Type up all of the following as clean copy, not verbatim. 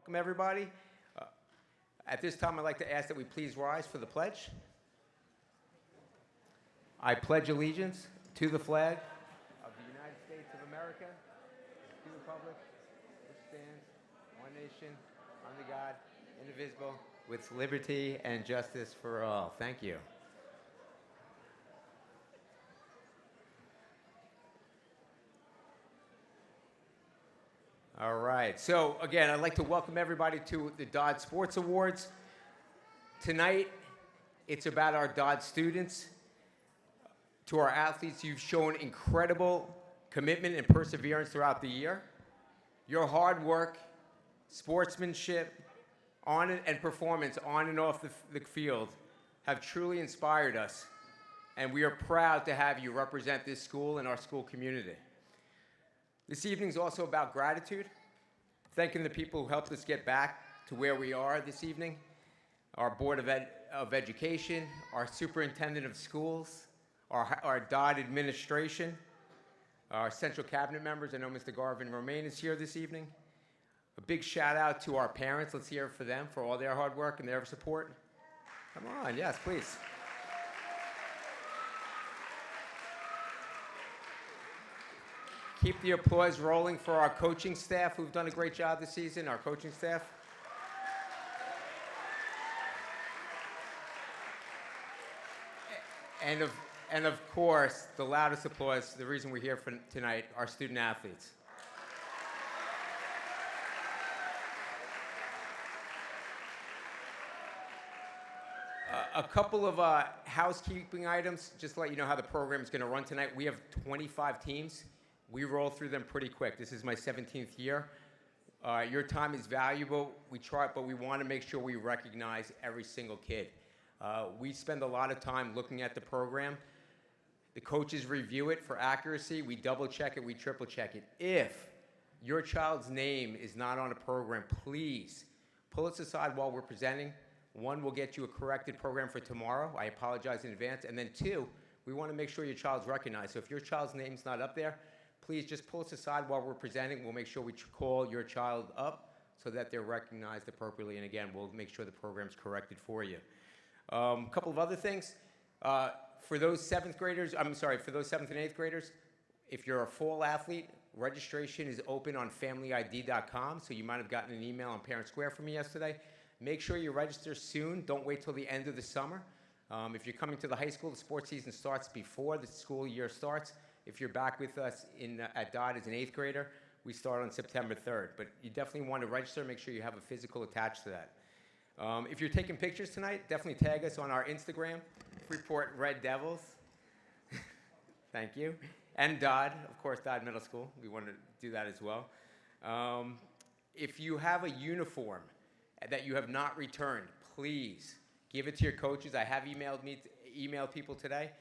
Welcome, everybody. At this time, I'd like to ask that we please rise for the pledge. I pledge allegiance to the flag of the United States of America, to the republic which stands one nation, under God, indivisible, with liberty and justice for all. Thank you. All right. So again, I'd like to welcome everybody to the Dodd Sports Awards. Tonight, it's about our Dodd students. To our athletes, you've shown incredible commitment and perseverance throughout the year. Your hard work, sportsmanship, and performance on and off the field have truly inspired us, and we are proud to have you represent this school and our school community. This evening is also about gratitude, thanking the people who helped us get back to where we are this evening, our Board of Education, our Superintendent of Schools, our Dodd administration, our Central Cabinet members. I know Mr. Garvin Romaine is here this evening. A big shout out to our parents. Let's hear it for them, for all their hard work and their support. Come on, yes, please. Keep the applause rolling for our coaching staff who've done a great job this season, our coaching staff. And of course, the loudest applause, the reason we're here for tonight, our student athletes. A couple of housekeeping items, just to let you know how the program is going to run tonight. We have 25 teams. We roll through them pretty quick. This is my 17th year. Your time is valuable. We try, but we want to make sure we recognize every single kid. We spend a lot of time looking at the program. The coaches review it for accuracy. We double check it. We triple check it. If your child's name is not on a program, please pull us aside while we're presenting. One, we'll get you a corrected program for tomorrow. I apologize in advance. And then two, we want to make sure your child's recognized. So if your child's name's not up there, please just pull us aside while we're presenting. We'll make sure we call your child up so that they're recognized appropriately. And again, we'll make sure the program's corrected for you. A couple of other things. For those seventh and 8th graders, if you're a fall athlete, registration is open on FamilyID.com. So you might have gotten an email on Parent Square from me yesterday. Make sure you register soon. Don't wait till the end of the summer. If you're coming to the high school, the sports season starts before the school year starts. If you're back with us at Dodd as an 8th grader, we start on September 3rd. But you definitely want to register. Make sure you have a physical attached to that. If you're taking pictures tonight, definitely tag us on our Instagram, Freeport Red Devils. Thank you. And Dodd, of course, Dodd Middle School. We want to do that as well. If you have a uniform that you have not returned, please give it to your coaches. I have emailed people today.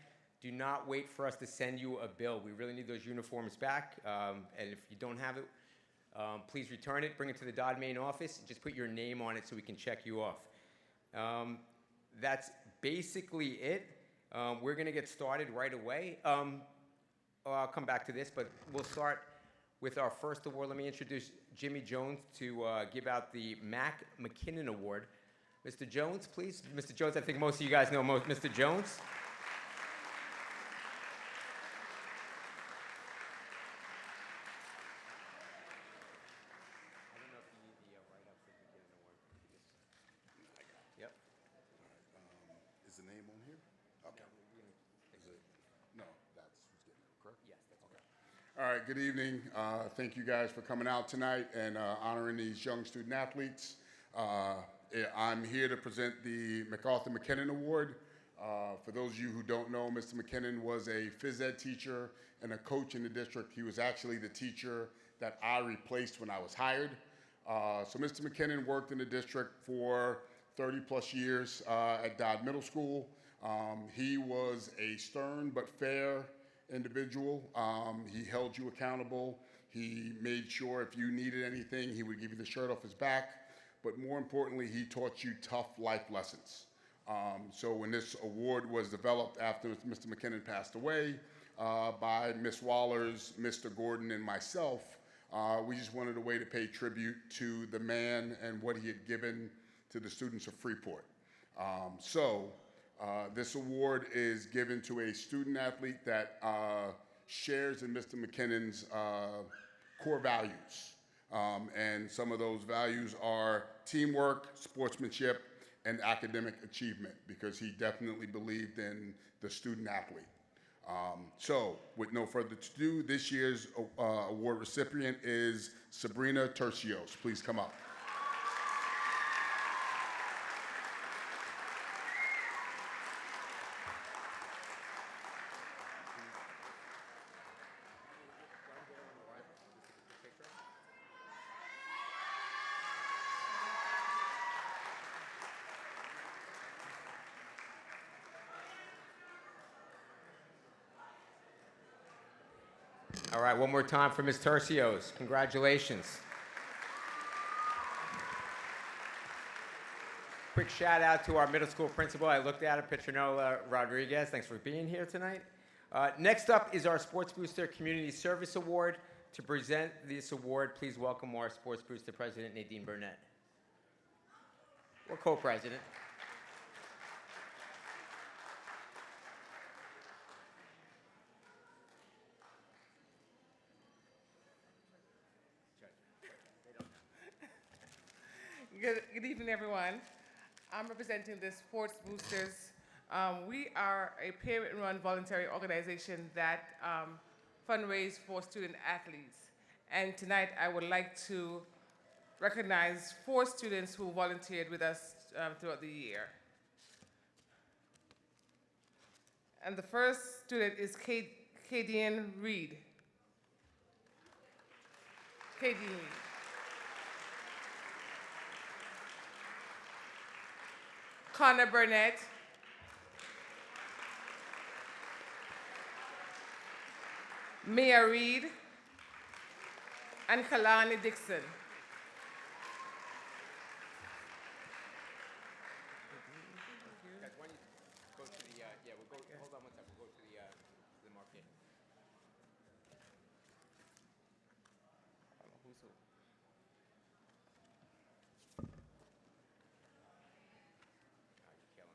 Do not wait for us to send you a bill. We really need those uniforms back. And if you don't have it, please return it. Bring it to the Dodd main office. Just put your name on it so we can check you off. That's basically it. We're going to get started right away. I'll come back to this, but we'll start with our first award. Let me introduce Jimmy Jones to give out the Mac McKinnon Award. Mr. Jones, please. Mr. Jones, I think most of you guys know Mr. Jones. Is the name on here? Okay. Is it? No, that's who's getting it, correct? Yes, that's okay. All right, good evening. Thank you guys for coming out tonight and honoring these young student athletes. I'm here to present the MacArthur McKinnon Award. For those of you who don't know, Mr. McKinnon was a phys ed teacher and a coach in the district. He was actually the teacher that I replaced when I was hired. So Mr. McKinnon worked in the district for 30 plus years at Dodd Middle School. He was a stern but fair individual. He held you accountable. He made sure if you needed anything, he would give you the shirt off his back. But more importantly, he taught you tough life lessons. So when this award was developed after Mr. McKinnon passed away by Ms. Wallers, Mr. Gordon, and myself, We just wanted a way to pay tribute to the man and what he had given to the students of Freeport. This award is given to a student athlete that shares in Mr. McKinnon's core values. And some of those values are teamwork, sportsmanship, and academic achievement, because he definitely believed in the student athlete. With no further ado, this year's award recipient is Sabrina Tercios. Please come up. All right, one more time for Ms. Tercios. Congratulations. Quick shout out to our middle school principal. I looked at it, Petronola Rodriguez. Thanks for being here tonight. Next up is our Sports Booster Community Service Award. To present this award, please welcome our Sports Booster President, Nadine Burnett. Or co-president. Good evening, everyone. I'm representing the Sports Boosters. We are a parent-run voluntary organization that fundraise for student athletes. And tonight, I would like to recognize 4 students who volunteered with us throughout the year. And the first student is Kadian Reed. Kadian Reed. Connor Burnett. Mia Reed. And Kalani Dixon. Guys, why don't you go to the, we'll go, hold on one second, we'll go to the marquee. Who's who?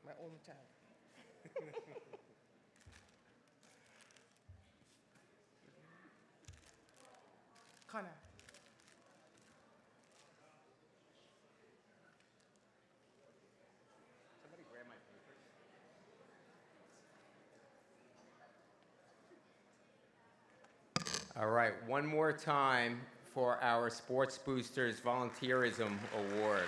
My only child. Connor. Somebody grab my papers. All right, one more time for our Sports Boosters Volunteerism Award.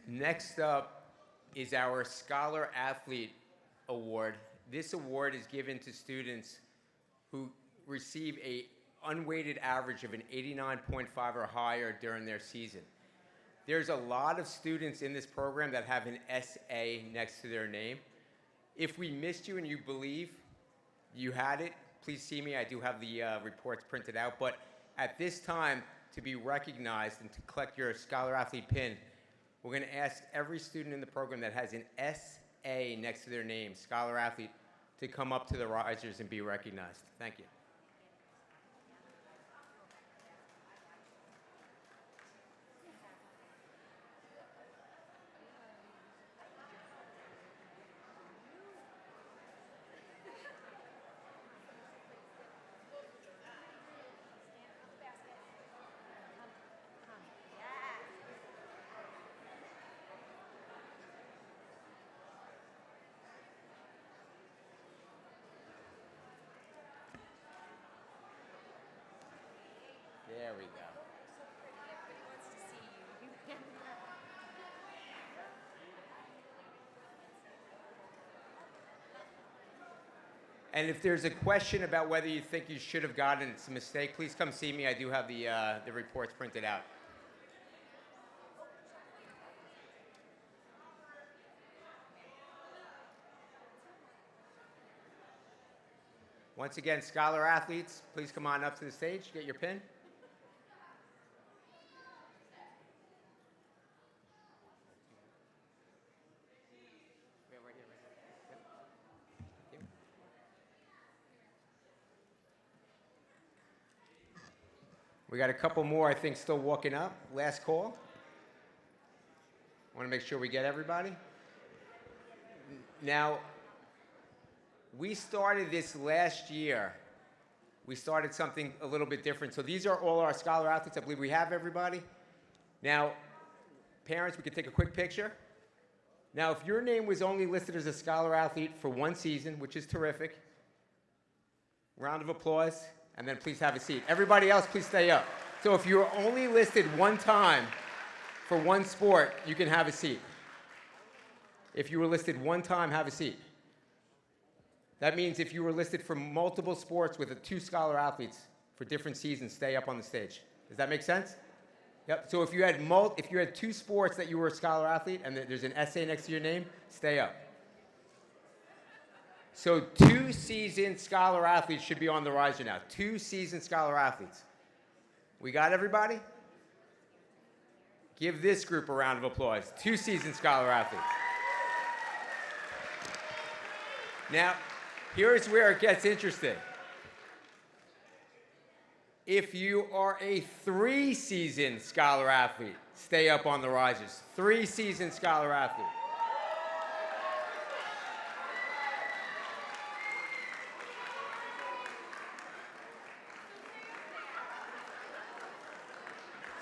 Next up is our Scholar Athlete Award. This award is given to students who receive an unweighted average of an 89.5 or higher during their season. There's a lot of students in this program that have an SA next to their name. If we missed you and you believe you had it, please see me. I do have the reports printed out. But at this time, to be recognized and to collect your Scholar Athlete pin, we're going to ask every student in the program that has an SA next to their name, Scholar Athlete, to come up to the risers and be recognized. Thank you. There we go. And if there's a question about whether you think you should have gotten it's a mistake, please come see me. I do have the reports printed out. Once again, Scholar Athletes, please come on up to the stage, get your pin. We got a couple more, I think, still walking up. Last call. I want to make sure we get everybody. Now, we started this last year. We started something a little bit different. So these are all our scholar athletes. I believe we have everybody. Now, parents, we could take a quick picture. Now, if your name was only listed as a scholar athlete for one season, which is terrific, round of applause, and then please have a seat. Everybody else, please stay up. So if you're only listed one time for one sport, you can have a seat. If you were listed one time, have a seat. That means if you were listed for multiple sports with two scholar athletes for different seasons, stay up on the stage. Does that make sense? Yep. So if you had two sports that you were a scholar athlete and there's an essay next to your name, stay up. So 2 seasoned scholar athletes should be on the riser now. 2 seasoned scholar athletes. We got everybody? Give this group a round of applause. 2 seasoned scholar athletes. Now, here's where it gets interesting. If you are a 3 seasoned scholar athlete, stay up on the risers. 3 seasoned scholar athlete.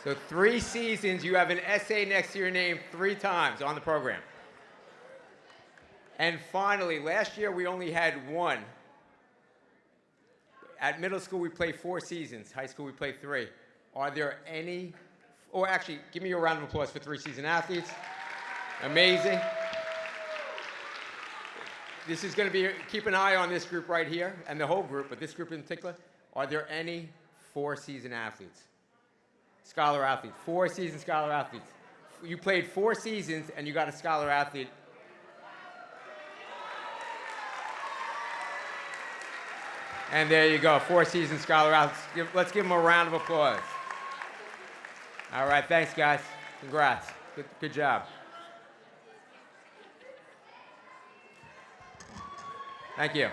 So 3 seasons, you have an essay next to your name 3 times on the program. And finally, last year we only had 1. At middle school, we play 4 seasons. High school, we play 3. Are there any, or actually, give me a round of applause for 3 seasoned athletes. Amazing. This is going to be, keep an eye on this group right here, and the whole group, but this group in particular. Are there any 4 seasoned athletes? Scholar athlete, 4 seasoned scholar athletes. You played 4 seasons and you got a scholar athlete. And there you go, 4 seasoned scholar athletes. Let's give them a round of applause. All right, thanks guys. Congrats, good job. Thank you.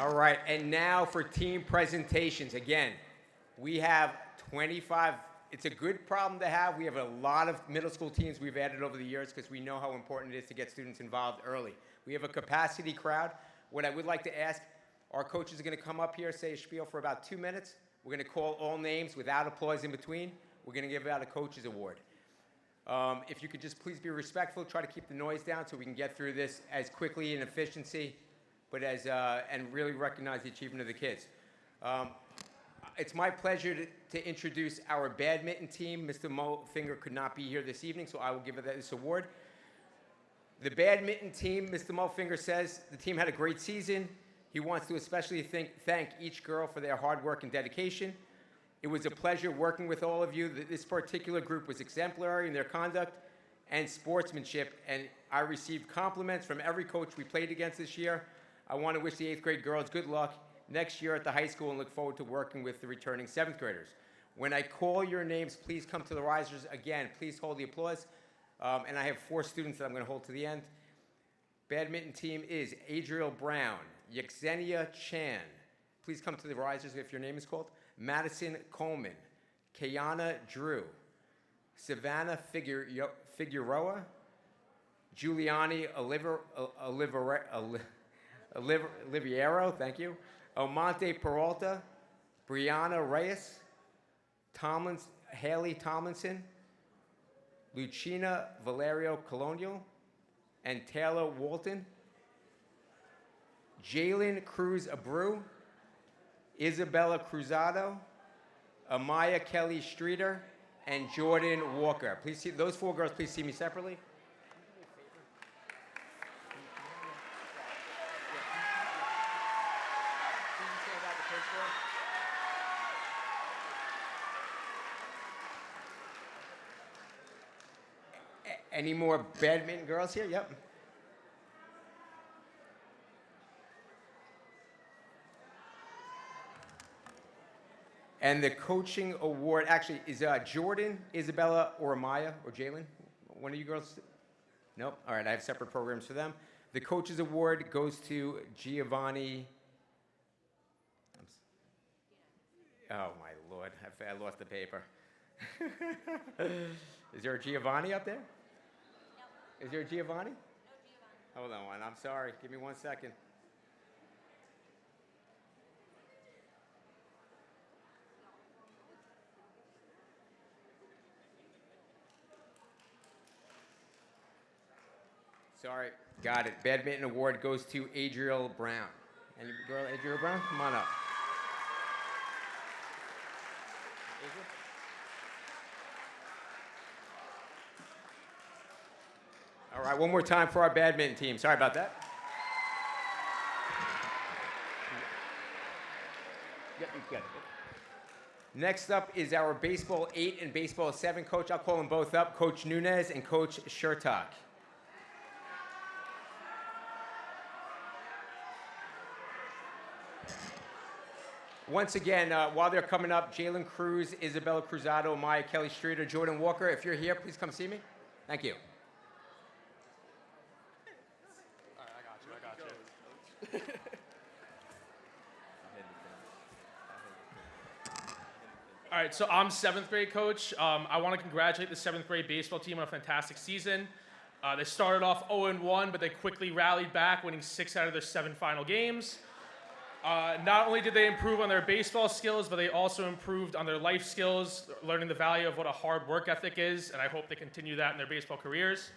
All right, and now for team presentations. Again, we have 25. It's a good problem to have. We have a lot of middle school teams we've added over the years because we know how important it is to get students involved early. We have a capacity crowd. What I would like to ask, our coaches are going to come up here, say a spiel for about 2 minutes. We're going to call all names without applause in between. We're going to give out a coach's award. If you could just please be respectful, try to keep the noise down so we can get through this as quickly and efficiency, but and really recognize the achievement of the kids. It's my pleasure to introduce our badminton team. Mr. Mulfinger could not be here this evening, so I will give this award. The badminton team, Mr. Mulfinger says, the team had a great season. He wants to especially thank each girl for their hard work and dedication. It was a pleasure working with all of you. This particular group was exemplary in their conduct and sportsmanship, and I received compliments from every coach we played against this year. I want to wish the 8th grade girls good luck next year at the high school and look forward to working with the returning 7th graders. When I call your names, please come to the risers. Again, please hold the applause. And I have 4 students that I'm going to hold to the end. Badminton team is Adriel Brown, Yexenia Chan. Please come to the risers if your name is called. Madison Coleman, Kayana Drew, Savannah Figueroa, Giuliani Oliviero, thank you. Almonte Peralta, Brianna Reyes, Haley Tomlinson, Lucina Valerio Colonial, and Taylor Walton. Jalen Cruz Abreu, Isabella Cruzado, Amaya Kelly Streeter, and Jordan Walker. Please see those 4 girls. Please see me separately. Any more badminton girls here? Yep. And the coaching award actually is Jordan, Isabella, or Amaya, or Jalen? One of you girls? Nope. All right, I have separate programs for them. The Coaches Award goes to Giovanni. Oh, my Lord. I lost the paper. Is there a Giovanni up there? No. Is there a Giovanni? No Giovanni. Hold on one. I'm sorry. Give me 1 second. Sorry. Got it. Badminton Award goes to Adriel Brown. Any girl, Adriel Brown? Come on up. All right, one more time for our badminton team. Sorry about that. Yep, you got it. Next up is our Baseball 8 and Baseball 7 coach. I'll call them both up, Coach Nunez and Coach Shertok. Once again, while they're coming up, Jalen Cruz, Isabella Cruzado, Maya Kelly Streeter, Jordan Walker, if you're here, please come see me. Thank you. All right, so I'm 7th grade coach. I want to congratulate the 7th grade baseball team on a fantastic season. They started off 0-1, but they quickly rallied back, winning 6 out of their 7 final games. Not only did they improve on their baseball skills, but they also improved on their life skills, learning the value of what a hard work ethic is, and I hope they continue that in their baseball careers.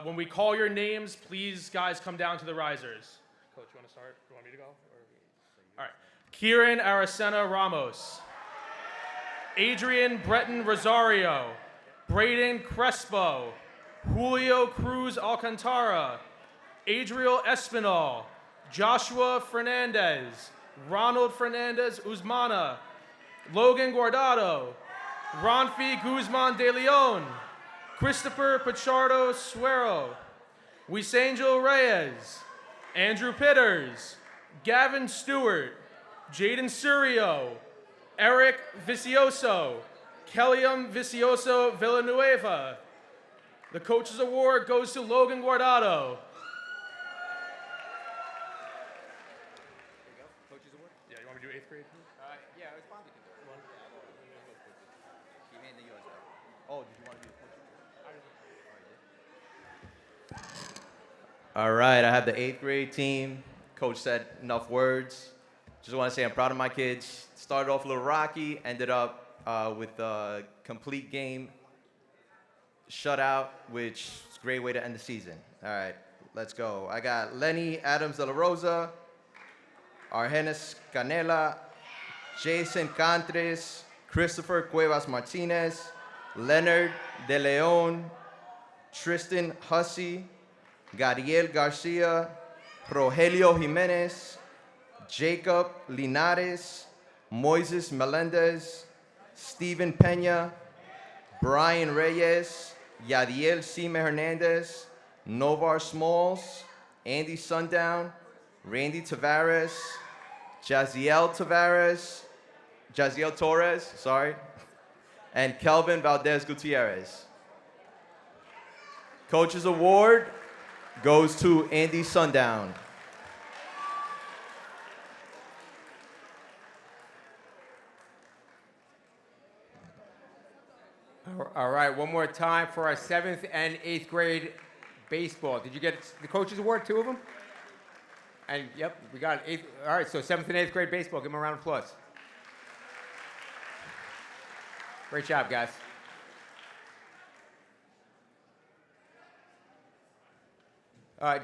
When we call your names, please, guys, come down to the risers. Coach, you want to start? You want me to go? All right. Kieran Aracena Ramos. Adrian Breton Rosario. Braden Crespo. Julio Cruz Alcantara. Adriel Espinal. Joshua Fernandez. Ronald Fernandez Uzmana. Logan Guardado. Ronfi Guzman de Leon. Christopher Pichardo Suero. Wisangel Reyes. Andrew Pitters. Gavin Stewart. Jaden Surio. Eric Vicioso. Kelliam Vicioso Villanueva. The Coaches Award goes to Logan Guardado. Coaches Award? Yeah, you want me to do 8th grade? Yeah, it's fine. He handed yours out. Oh, did you want to do the All right, I have the 8th grade team. Coach said enough words. Just want to say I'm proud of my kids. Started off a little rocky, ended up with a complete game shutout, which is a great way to end the season. All right, let's go. I got Lenny Adams de la Rosa, Argenis Canela, Jason Cantres, Christopher Cuevas Martinez, Leonard De Leon, Tristan Hussey, Gadiel Garcia, Rogelio Jimenez, Jacob Linares, Moises Melendez, Steven Peña, Brian Reyes, Yadiel Cime Hernandez, Novar Smalls, Andy Sundown, Randy Tavares, Jaziel Torres, and Kelvin Valdez Gutierrez. Coach's Award goes to Andy Sundown. All right, one more time for our 7th and 8th grade baseball. Did you get the Coaches Award, 2 of them? And, yep, we got 8th. All right, so 7th and 8th grade baseball. Give them a round of applause. Great job, guys.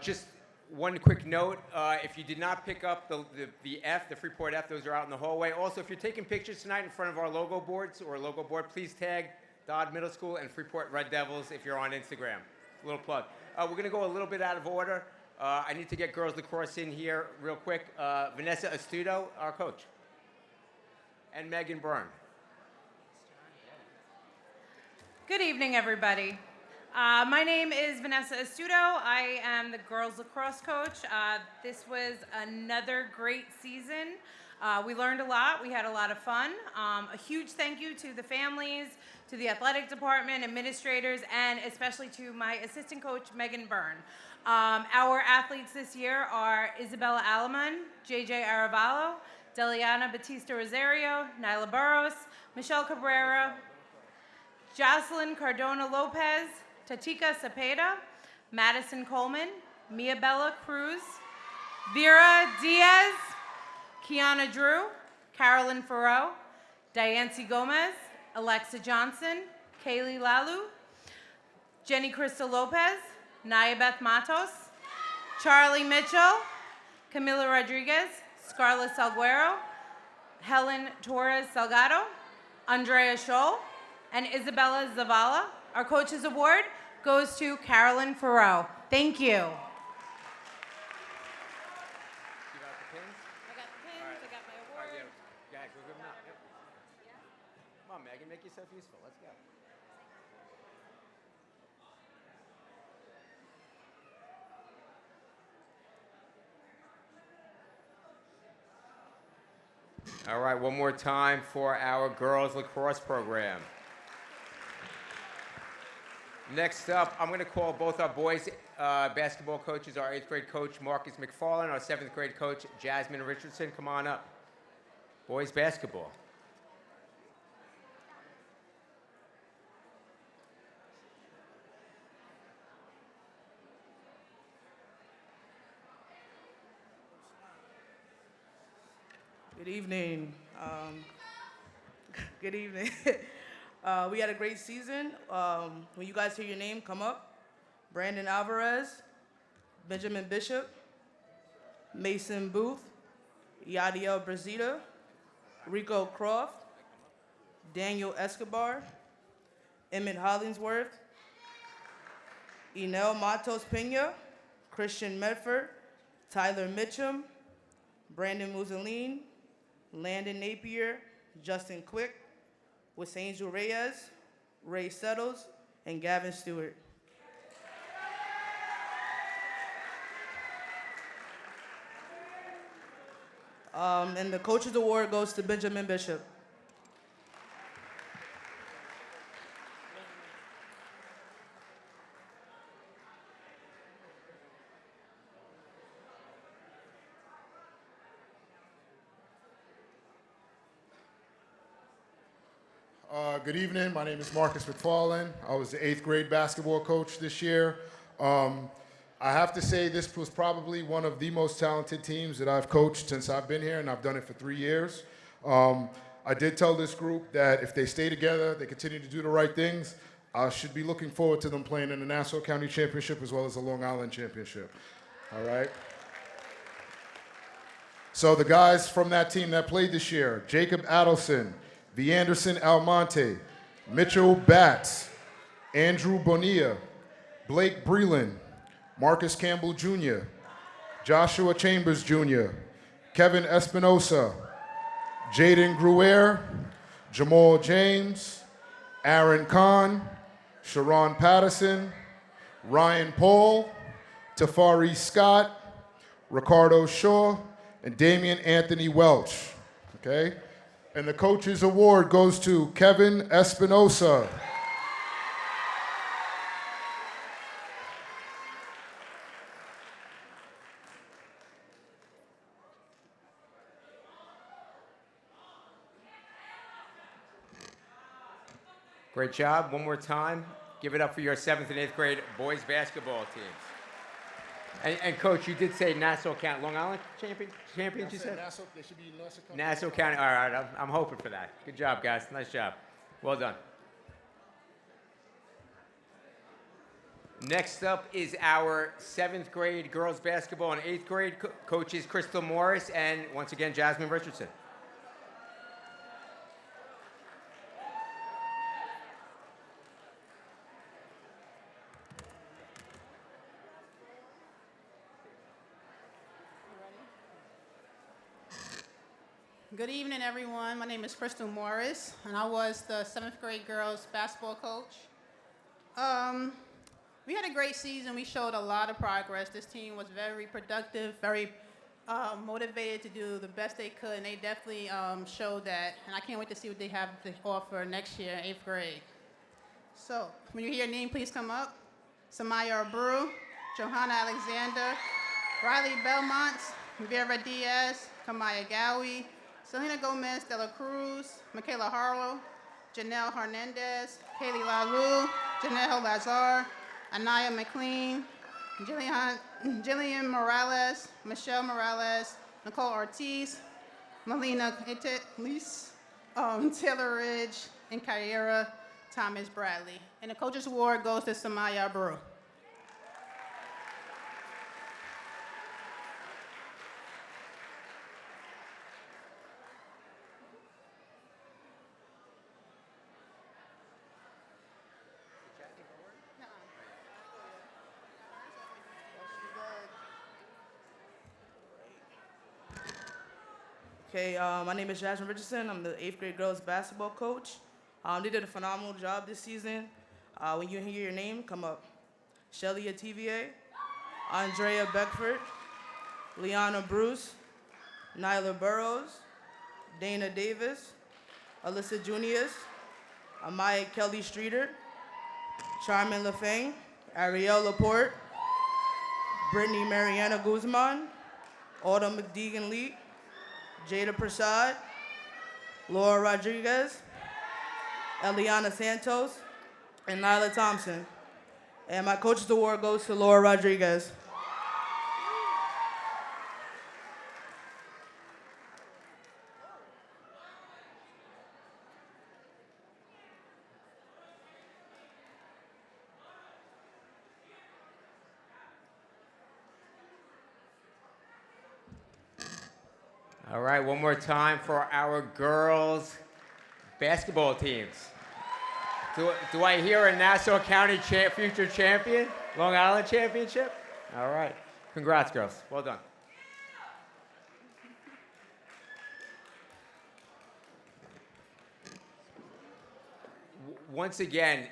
Just one quick note. If you did not pick up the Freeport F, those are out in the hallway. Also, if you're taking pictures tonight in front of our logo boards or logo board, please tag Dodd Middle School and Freeport Red Devils if you're on Instagram. A little plug. We're going to go a little bit out of order. I need to get girls lacrosse in here real quick. Vanessa Astudo, our coach. And Megan Byrne. Good evening, everybody. My name is Vanessa Astudo. I am the girls lacrosse coach. This was another great season. We learned a lot. We had a lot of fun. A huge thank you to the families, to the athletic department, administrators, and especially to my assistant coach, Megan Byrne. Our athletes this year are Isabella Alaman, JJ Aravallo, Deliana Batista Rosario, Nyla Burros, Michelle Cabrera, Jocelyn Cardona Lopez, Tatika Cepeda, Madison Coleman, Mia Bella Cruz, Vera Diaz, Kiana Drew, Carolyn Farrow, Diancy Gomez, Alexa Johnson, Kaylee Lalu, Jenny Crystal Lopez, Naya Beth Matos, Charlie Mitchell, Camila Rodriguez, Scarlett Salguero, Helen Torres Salgado, Andrea Scholl, and Isabella Zavala. Our Coaches Award goes to Carolyn Farrow. Thank you. You got the pins? I got the pins, I got my award. Go ahead, go give them out. Yep. Come on, Megan, make yourself useful. Let's go. All right, one more time for our girls lacrosse program. Next up, I'm going to call both our boys basketball coaches, our 8th grade coach, Marcus McFarland, our 7th grade coach, Jasmine Richardson. Come on up. Boys basketball. Good evening. Good evening. We had a great season. When you guys hear your name, come up. Brandon Alvarez, Benjamin Bishop, Mason Booth, Yadiel Brazita, Rico Croft, Daniel Escobar, Emmett Hollingsworth, Enel Matos Pena, Christian Medford, Tyler Mitchum, Brandon Museline, Landon Napier, Justin Quick, Wasangel Reyes, Ray Settles, and Gavin Stewart. And the Coaches Award goes to Benjamin Bishop. Good evening. My name is Marcus McFarland. I was the 8th grade basketball coach this year. I have to say this was probably one of the most talented teams that I've coached since I've been here, and I've done it for 3 years. I did tell this group that if they stay together, they continue to do the right things, I should be looking forward to them playing in the Nassau County Championship as well as the Long Island Championship. All right? So the guys from that team that played this year, Jacob Adelson, V. Anderson Almonte, Mitchell Batts, Andrew Bonilla, Blake Breland, Marcus Campbell Jr., Joshua Chambers Jr., Kevin Espinosa, Jaden Gruer, Jamal James, Aaron Kahn, Sharon Patterson, Ryan Paul, Tafari Scott, Ricardo Shaw, and Damian Anthony Welch. Okay? And the Coaches Award goes to Kevin Espinosa. Great job. One more time. Give it up for your 7th and 8th grade boys basketball teams. And Coach, you did say Nassau County, Long Island champions, you said? Nassau, they should be Nassau County. Nassau County. All right, I'm hoping for that. Good job, guys. Nice job. Well done. Next up is our 7th grade girls basketball and 8th grade coaches Crystal Morris and, once again, Jasmine Richardson. Good evening, everyone. My name is Crystal Morris, and I was the 7th grade girls basketball coach. We had a great season. We showed a lot of progress. This team was very productive, very motivated to do the best they could, and they definitely showed that. And I can't wait to see what they have to offer next year in 8th grade. So, when you hear your name, please come up. Samaya Abreu, Johanna Alexander, Riley Belmont, Vera Diaz, Kamaya Gowie, Selena Gomez de la Cruz, Michaela Harlow, Janelle Hernandez, Kaylee Lalu, Janelle Lazar, Anaya McLean, Jillian Morales, Michelle Morales, Nicole Ortiz, Melina Lise, Taylor Ridge, and Kyra Thomas Bradley. And the Coaches Award goes to Samaya Abreu. Okay, my name is Jasmine Richardson. I'm the 8th grade girls basketball coach. They did a phenomenal job this season. When you hear your name, come up. Shelly TVA, Andrea Beckford, Liana Bruce, Nyla Burrows, Dana Davis, Alyssa Junius, Amaya Kelly Streeter, Charmin LaFang, Ariel Laporte, Brittany Mariana Guzman, Autumn McDeegan Lee, Jada Prasad, Laura Rodriguez, Eliana Santos, and Nyla Thompson. And my Coach's Award goes to Laura Rodriguez. All right, one more time for our girls basketball teams. Do I hear a Nassau County future champion? Long Island championship? All right. Congrats, girls. Well done. Once again,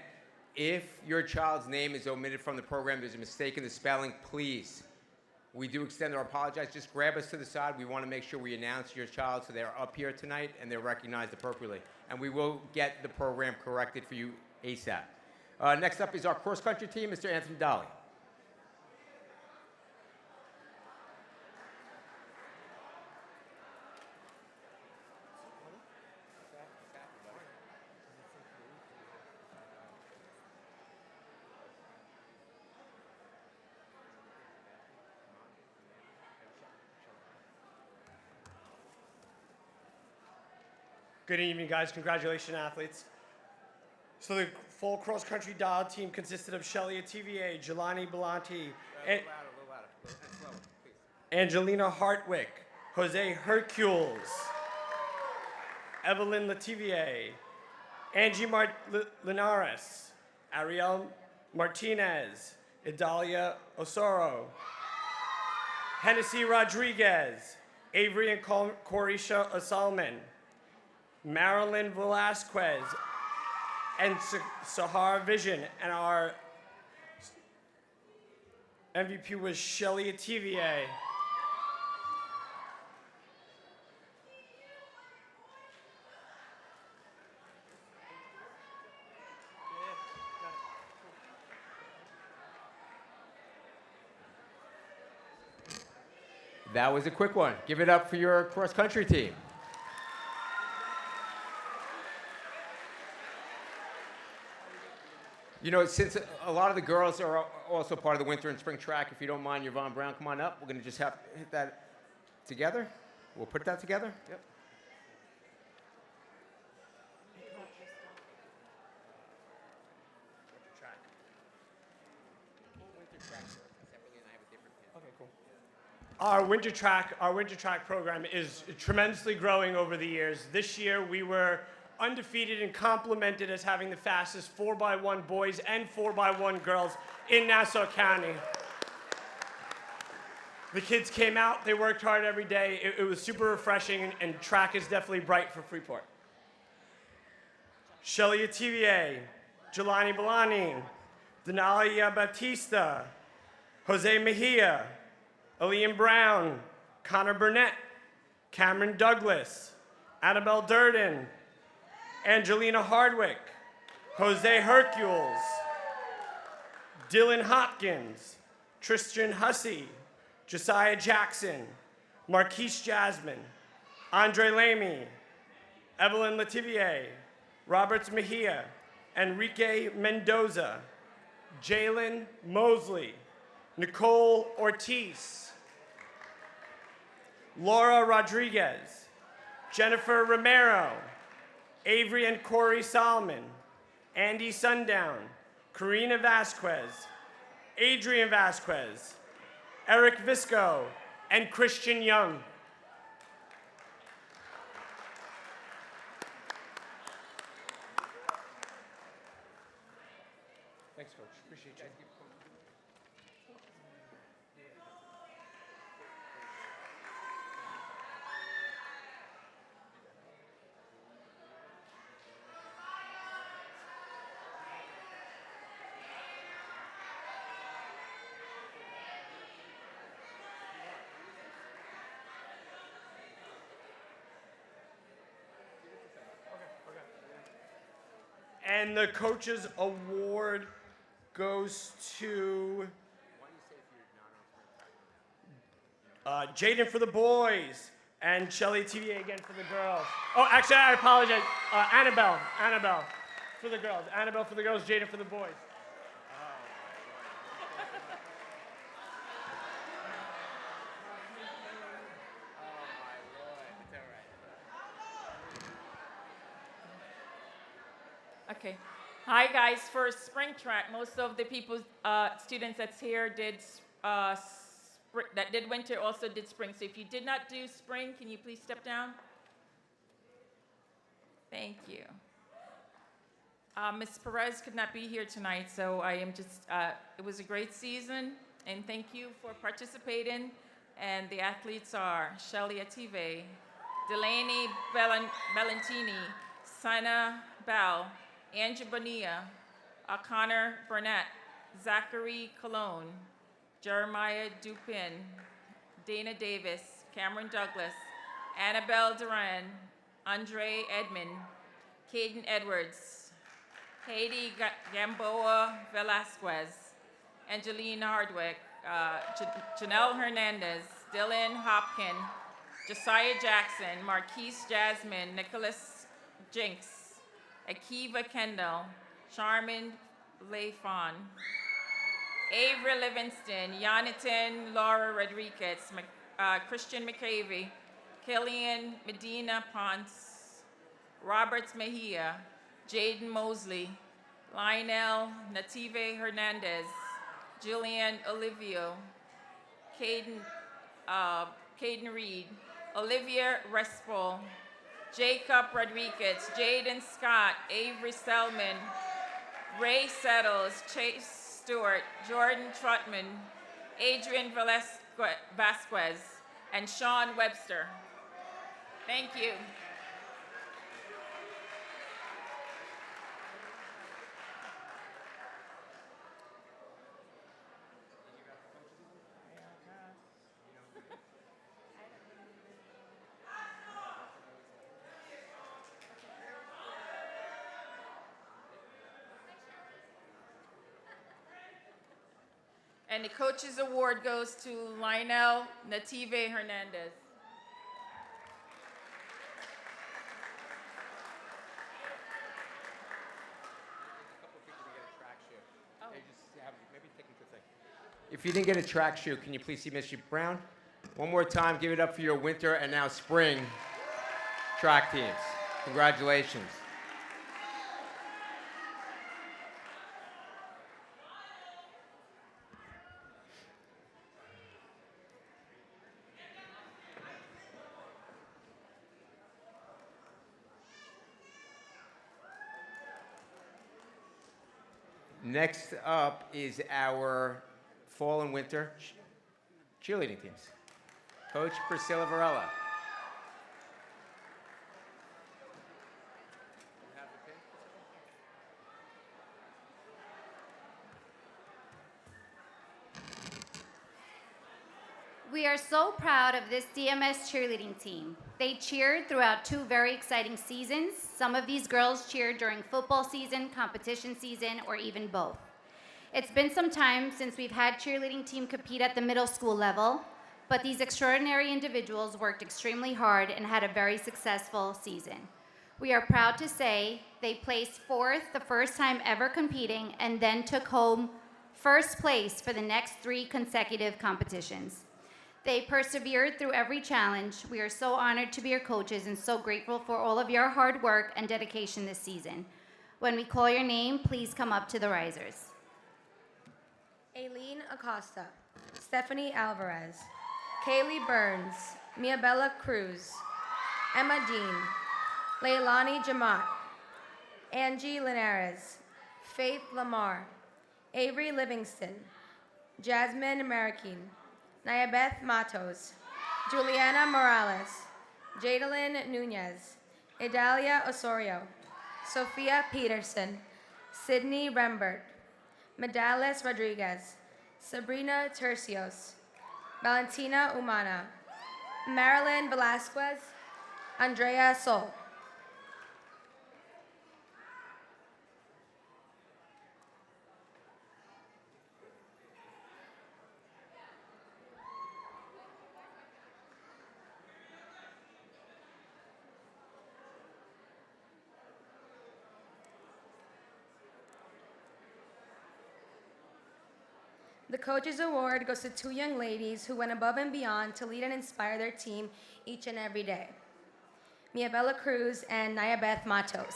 if your child's name is omitted from the program, there's a mistake in the spelling, please. We do extend our apologies. Just grab us to the side. We want to make sure we announce your child so they're up here tonight and they're recognized appropriately. And we will get the program corrected for you ASAP. Next up is our cross-country team, Mr. Anthony Dolly. Good evening, guys. Congratulations, athletes. So the full cross-country Dodd team consisted of Shelly TVA, Jelani Belanti, Angelina Hartwick, Jose Hercules, Evelyn Lativier, Angie Linares, Ariel Martinez, Idalia Osoro, Hennessy Rodriguez, Avery and Corisha Osalman, Marilyn Velasquez, and Sahara Vision. And our MVP was Shelly TVA. That was a quick one. Give it up for your cross-country team. You know, since a lot of the girls are also part of the winter and spring track, if you don't mind, Yvonne Brown, come on up. We're going to just have to hit that together. We'll put that together. Yep. Our winter track program is tremendously growing over the years. This year we were undefeated and complimented as having the fastest 4x1 boys and 4x1 girls in Nassau County. The kids came out, they worked hard every day. It was super refreshing, and track is definitely bright for Freeport. Shelly TVA, Jelani Belani, Denalia Batista, Jose Mejia, Aleem Brown, Connor Burnett, Cameron Douglas, Annabelle Durden, Angelina Hardwick, Jose Hercules, Dylan Hopkins, Tristan Hussey, Josiah Jackson, Marquise Jasmine, Andre Lamy, Evelyn Lativier, Roberts Mejia, Enrique Mendoza, Jalen Mosley, Nicole Ortiz, Laura Rodriguez, Jennifer Romero, Avery and Corey Solomon, Andy Sundown, Karina Vasquez, Adrian Vasquez, Eric Visco, and Christian Young. Thanks, Coach. Appreciate you. And the coach's award goes to Jaden for the boys and Shelly TVA again for the girls. Oh, actually, I apologize. Annabelle for the girls. Annabelle for the girls, Jaden for the boys. Okay. Hi guys. For spring track, most of the people, students that's here did that did winter also did spring. So if you did not do spring, can you please step down? Thank you. Ms. Perez could not be here tonight, so I am just. It was a great season, and thank you for participating. And the athletes are Shelly Ative, Delaney Bellantini, Sana Bell, Angie Bonilla, Connor Burnett, Zachary Cologne, Jeremiah Dupin, Dana Davis, Cameron Douglas, Annabelle Duran, Andre Edmond, Caden Edwards, Haiti Gamboa Velasquez, Angelina Hardwick, Janelle Hernandez, Dylan Hopkin, Josiah Jackson, Marquise Jasmine, Nicholas Jinks, Akiva Kendall, Charmin Lafon, Avery Livingston, Yonitan Laura Rodriguez, Christian McCravey, Killian Medina Ponce, Roberts Mejia, Jaden Mosley, Lionel Native Hernandez, Julian Olivio, Caden Reed, Olivia Respol, Jacob Rodriguez, Jaden Scott, Avery Selman, Ray Settles, Chase Stewart, Jordan Trotman, Adrian Vasquez, and Sean Webster. Thank you. And the coach's award goes to Lionel Native Hernandez. If you didn't get a track shoe, can you please see Mr. Brown? One more time, give it up for your winter and now spring track teams. Congratulations. Next up is our fall and winter cheerleading teams. Coach Priscilla Varela. We We are so proud of this DMS cheerleading team. They cheered throughout 2 very exciting seasons. Some of these girls cheered during football season, competition season, or even both. It's been some time since we've had cheerleading team compete at the middle school level, but these extraordinary individuals worked extremely hard and had a very successful season. We are proud to say they placed 4th the first time ever competing and then took home 1st place for the next 3 consecutive competitions. They persevered through every challenge. We are so honored to be your coaches and so grateful for all of your hard work and dedication this season. When we call your name, please come up to the risers. Aileen Acosta, Stephanie Alvarez, Kaylee Burns, Miabella Cruz, Emma Dean, Leilani Jamat, Angie Linares, Faith Lamar, Avery Livingston, Jasmine American, Nyabeth Matos, Juliana Morales, Jadalyn Nunez, Idalia Osorio, Sophia Peterson, Sydney Rembert, Medales Rodriguez, Sabrina Tercios, Valentina Umana, Marilyn Velasquez, Andrea Sol. The Coaches Award goes to 2 young ladies who went above and beyond to lead and inspire their team each and every day. Miabella Cruz and Nyabeth Matos.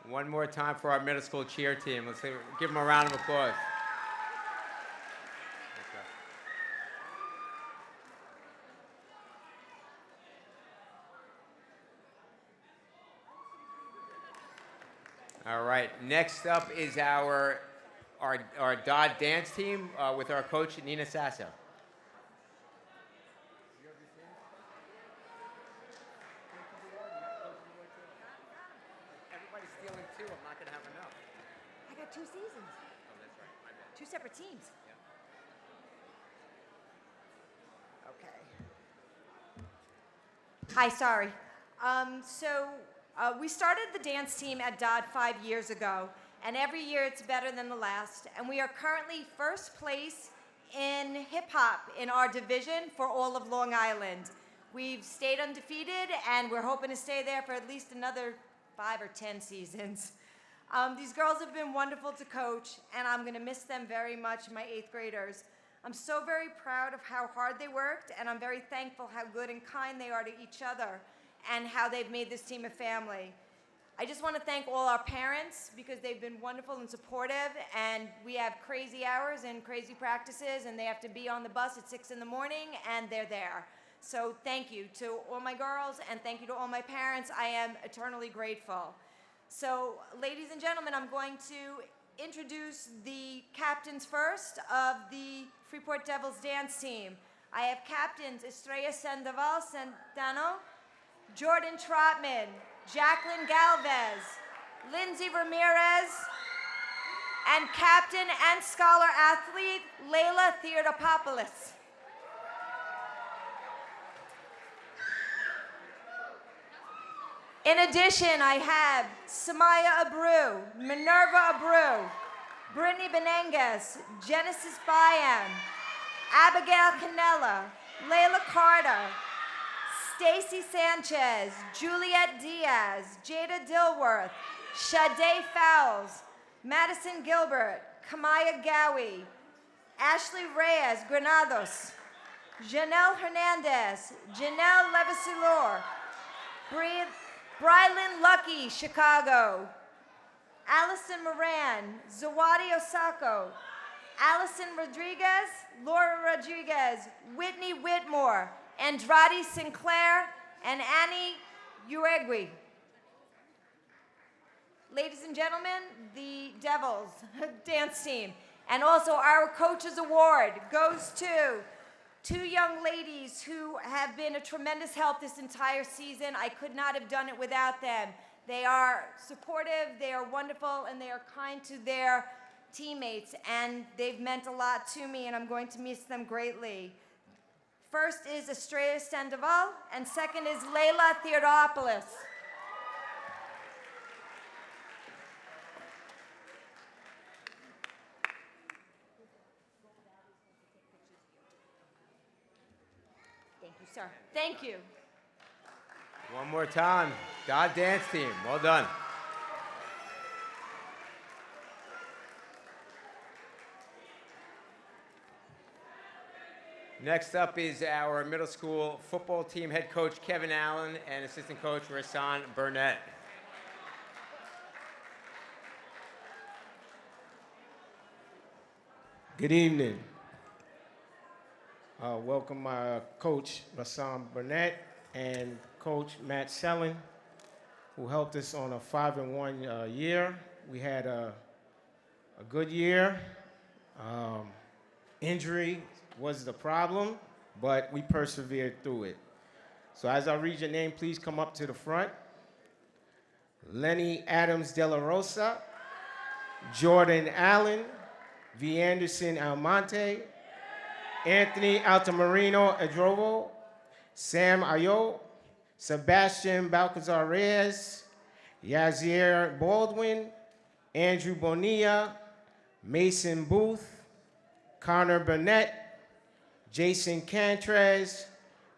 One more time for our middle school cheer team. Let's give them a round of applause. All right, next up is our Dodd dance team with our coach, Nina Sasso. Everybody's stealing 2. I'm not going to have enough. I got 2 seasons. Oh, that's right. My bad. 2 separate teams. Yeah. Okay. Hi, sorry. We started the dance team at Dodd 5 years ago, and every year it's better than the last. And we are currently 1st place in hip hop in our division for all of Long Island. We've stayed undefeated, and we're hoping to stay there for at least another 5 or 10 seasons. These girls have been wonderful to coach, and I'm going to miss them very much, my 8th graders. I'm so very proud of how hard they worked, and I'm very thankful how good and kind they are to each other and how they've made this team a family. I just want to thank all our parents because they've been wonderful and supportive, and we have crazy hours and crazy practices, and they have to be on the bus at 6 in the morning, and they're there. So thank you to all my girls, and thank you to all my parents. I am eternally grateful. So, ladies and gentlemen, I'm going to introduce the captains first of the Freeport Devils dance team. I have captains Estrella Sandoval Santano, Jordan Trotman, Jacqueline Galvez, Lindsay Ramirez, and captain and scholar athlete Layla Theodopoulos. In addition, I have Samaya Abreu, Minerva Abreu, Brittany Benenguez, Genesis Bayam, Abigail Canella, Layla Carter, Stacy Sanchez, Juliet Diaz, Jada Dilworth, Sade Fowles, Madison Gilbert, Kamaya Gowie, Ashley Reyes Granados, Janelle Hernandez, Janelle Levasilor, Brylan Lucky, Chicago, Allison Moran, Zawadi Osako, Allison Rodriguez, Laura Rodriguez, Whitney Whitmore, Andrade Sinclair, and Annie Uegui. Ladies and gentlemen, the Devils dance team. And also our Coaches Award goes to two young ladies who have been a tremendous help this entire season. I could not have done it without them. They are supportive, they are wonderful, and they are kind to their teammates, and they've meant a lot to me, and I'm going to miss them greatly. First is Estrella Sandoval, and second is Leila Theodopoulos. Thank you, sir. Thank you. One more time. Dodd Dance Team. Well done. Next up is our middle school football team head coach Kevin Allen and assistant coach Rasan Burnett. Good evening. Welcome Coach Rasan Burnett and Coach Matt Sellen, who helped us on a 5-1 year. We had a good year. Injury was the problem, but we persevered through it. So as I read your name, please come up to the front. Lenny Adams De La Rosa, Jordan Allen, V. Anderson Almonte, Anthony Altamarino Adrovo, Sam Ayo, Sebastian Balcazar Reyes, Yazier Baldwin, Andrew Bonilla, Mason Booth, Connor Burnett, Jason Cantrez,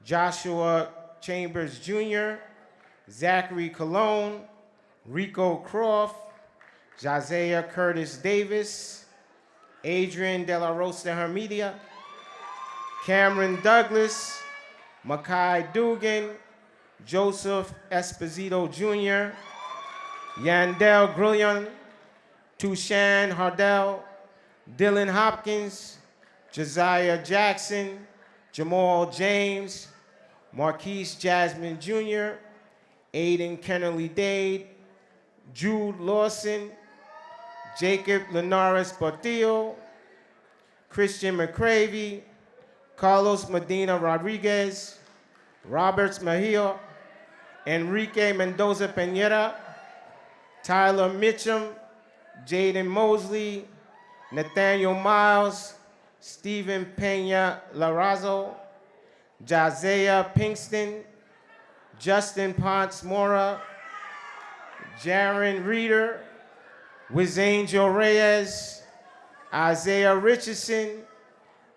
Joshua Chambers Jr., Zachary Cologne, Rico Croft, Jazea Curtis Davis, Adrian De La Rosa Hermedia, Cameron Douglas, Makai Dugan, Joseph Esposito Jr., Yandel Grillion, Tushan Hardell, Dylan Hopkins, Josiah Jackson, Jamal James, Marquise Jasmine Jr., Aiden Kennerly Dade, Jude Lawson, Jacob Linares Portillo, Christian McCravey, Carlos Medina Rodriguez, Roberts Mejia, Enrique Mendoza Pineda, Tyler Mitchum, Jaden Mosley, Nathaniel Miles, Stephen Pena Larazo, Jazea Pinkston, Justin Ponce Mora, Jaron Reeder, Wizangel Reyes, Isaiah Richardson,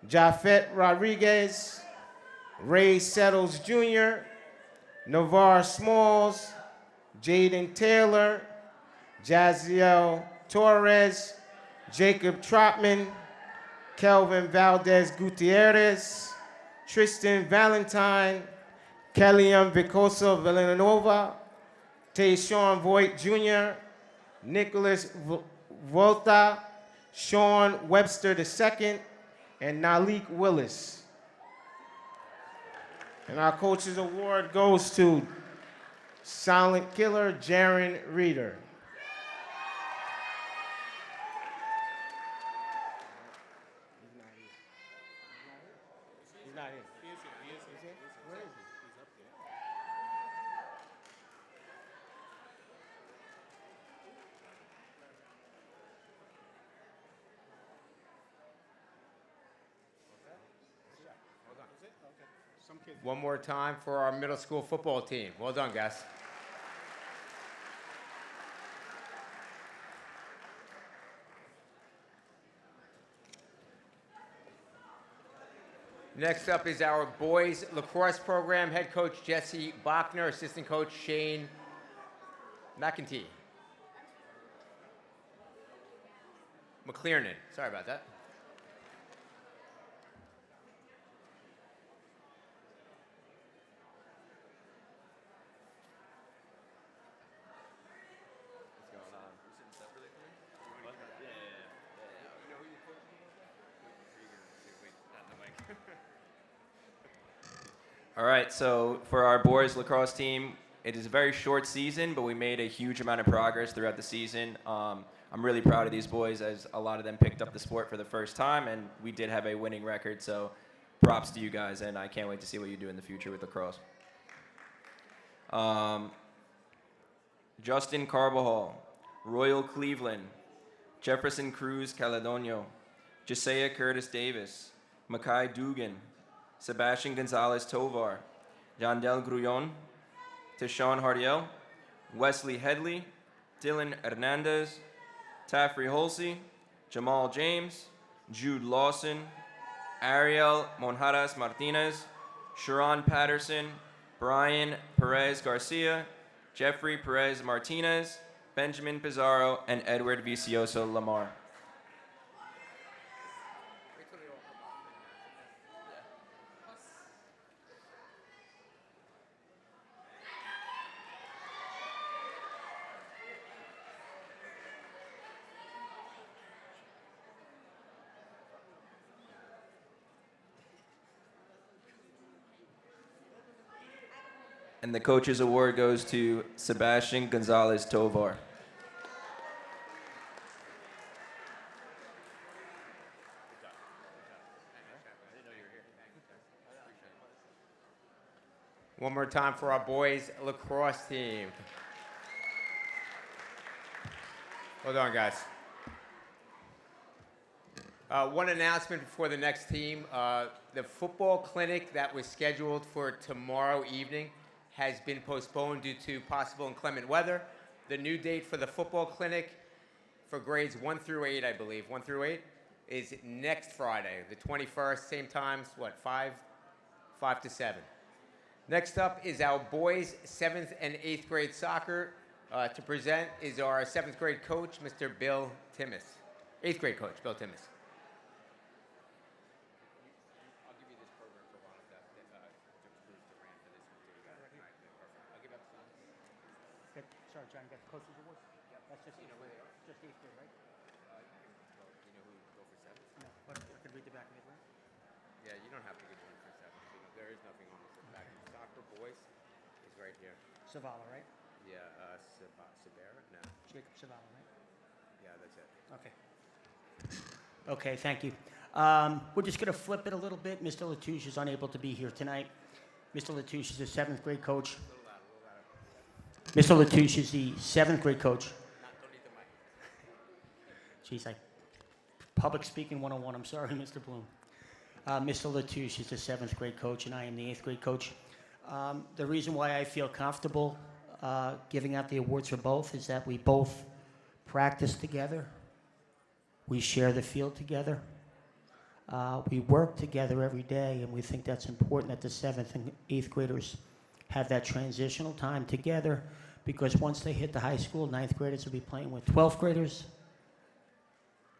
Jafet Rodriguez, Ray Settles Jr., Navarre Smalls, Jaden Taylor, Jaziel Torres, Jacob Trotman, Kelvin Valdez Gutierrez, Tristan Valentine, Kellyan Vicosa Villanova, Tayshawn Voigt Jr., Nicholas Volta, Sean Webster II, and Nalik Willis. And our Coach's Award goes to Silent Killer Jaron Reeder. He's not here. He is here. He is here. Where is he? He's up there. One more time for our middle school football team. Well done, guys. Next up is our boys lacrosse program. Head coach Jesse Bachner, assistant coach Shane McEntee. McCliernan, sorry about that. All right, so for our boys lacrosse team, It is a very short season, but we made a huge amount of progress throughout the season. I'm really proud of these boys, as a lot of them picked up the sport for the first time, and we did have a winning record. So props to you guys, and I can't wait to see what you do in the future with lacrosse. Justin Carbajal, Royal Cleveland, Jefferson Cruz Caledonio, Josiah Curtis Davis, Makai Dugan, Sebastian Gonzalez Tovar, Jandel Grullon, Tishon Hardiel, Wesley Headley, Dylan Hernandez, Taffrey Holsey, Jamal James, Jude Lawson, Ariel Monjaras Martinez, Sharon Patterson, Brian Perez Garcia, Jeffrey Perez Martinez, Benjamin Pizarro, and Edward Vicioso Lamar. And the coach's award goes to Sebastian Gonzalez Tovar. One more time for our boys lacrosse team. Hold on, guys. One announcement before the next team. The football clinic that was scheduled for tomorrow evening has been postponed due to possible inclement weather. The new date for the football clinic for grades 1 through 8, I believe, 1 through 8, is next Friday, the 21st, same times, what, 5 to 7. Next up is our boys' 7th and 8th grade soccer. To present is our 7th grade coach, Mr. Bill Timmis. 8th grade coach, Bill Timmis. Sorry, John, you got the coach's award? That's just, just 8th grade, right? You know who would go for 7th? No, but I could read the back of it, right? Yeah, you don't have to give one for 7th. There is nothing on the back. Soccer boys is right here. Savala, right? Yeah, Sabera? No. Jacob Savala, right? Yeah, that's it. Okay. Okay, thank you. We're just going to flip it a little bit. Mr. Latouche is unable to be here tonight. Mr. Latouche is a 7th grade coach. Mr. Latouche is the 7th grade coach. Geez, public speaking 101. I'm sorry, Mr. Bloom. Mr. Latouche is the 7th grade coach, and I am the 8th grade coach. The reason why I feel comfortable giving out the awards for both is that we both practice together. We share the field together. We work together every day, and we think that's important that the 7th and 8th graders have that transitional time together, because once they hit the high school, 9th graders will be playing with 12th graders,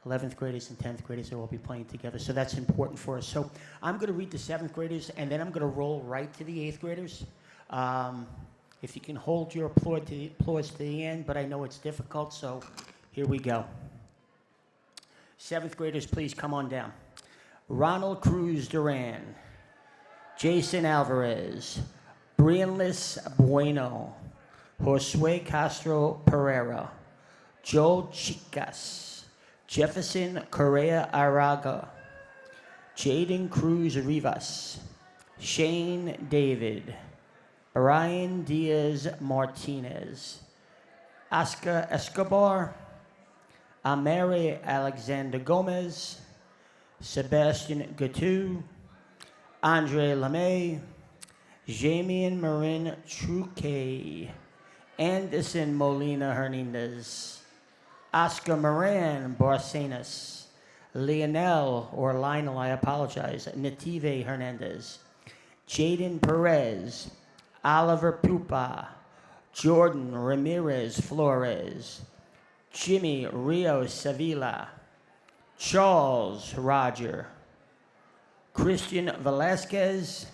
11th graders and 10th graders will all be playing together. So that's important for us. So I'm going to read the 7th graders, and then I'm going to roll right to the 8th graders. If you can hold your applause to the end, but I know it's difficult, so here we go. 7th graders, please come on down. Ronald Cruz Duran, Jason Alvarez, Brianlis Bueno, Josue Castro Pereira, Joe Chicas, Jefferson Correa Araga, Jaden Cruz Rivas, Shane David, Brian Diaz Martinez, Oscar Escobar, Amere Alexander Gomez, Sebastian Gatu, Andre Lemay, Jamian Marin Truque, Anderson Molina Hernandez, Oscar Moran Barcenas, Lionel, or Lionel, I apologize, Native Hernandez, Jaden Perez, Oliver Pupa, Jordan Ramirez Flores, Jimmy Rio Sevilla, Charles Roger, Christian Velasquez,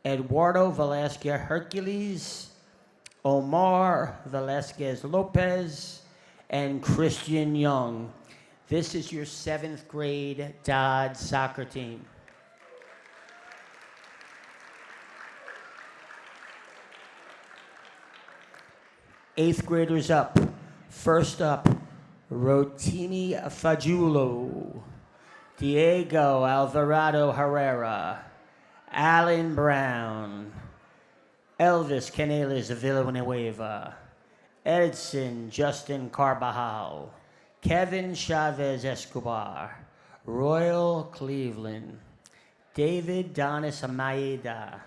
Eduardo Velasquez Hercules, Omar Velasquez Lopez, and Christian Young. This is your 7th grade Dodd soccer team. 8th graders up. First up, Rotimi Fajulo, Diego Alvarado Herrera, Alan Brown, Elvis Canales Villanueva, Edson Justin Carbajal, Kevin Chavez Escobar, Royal Cleveland, David Donis Maeda,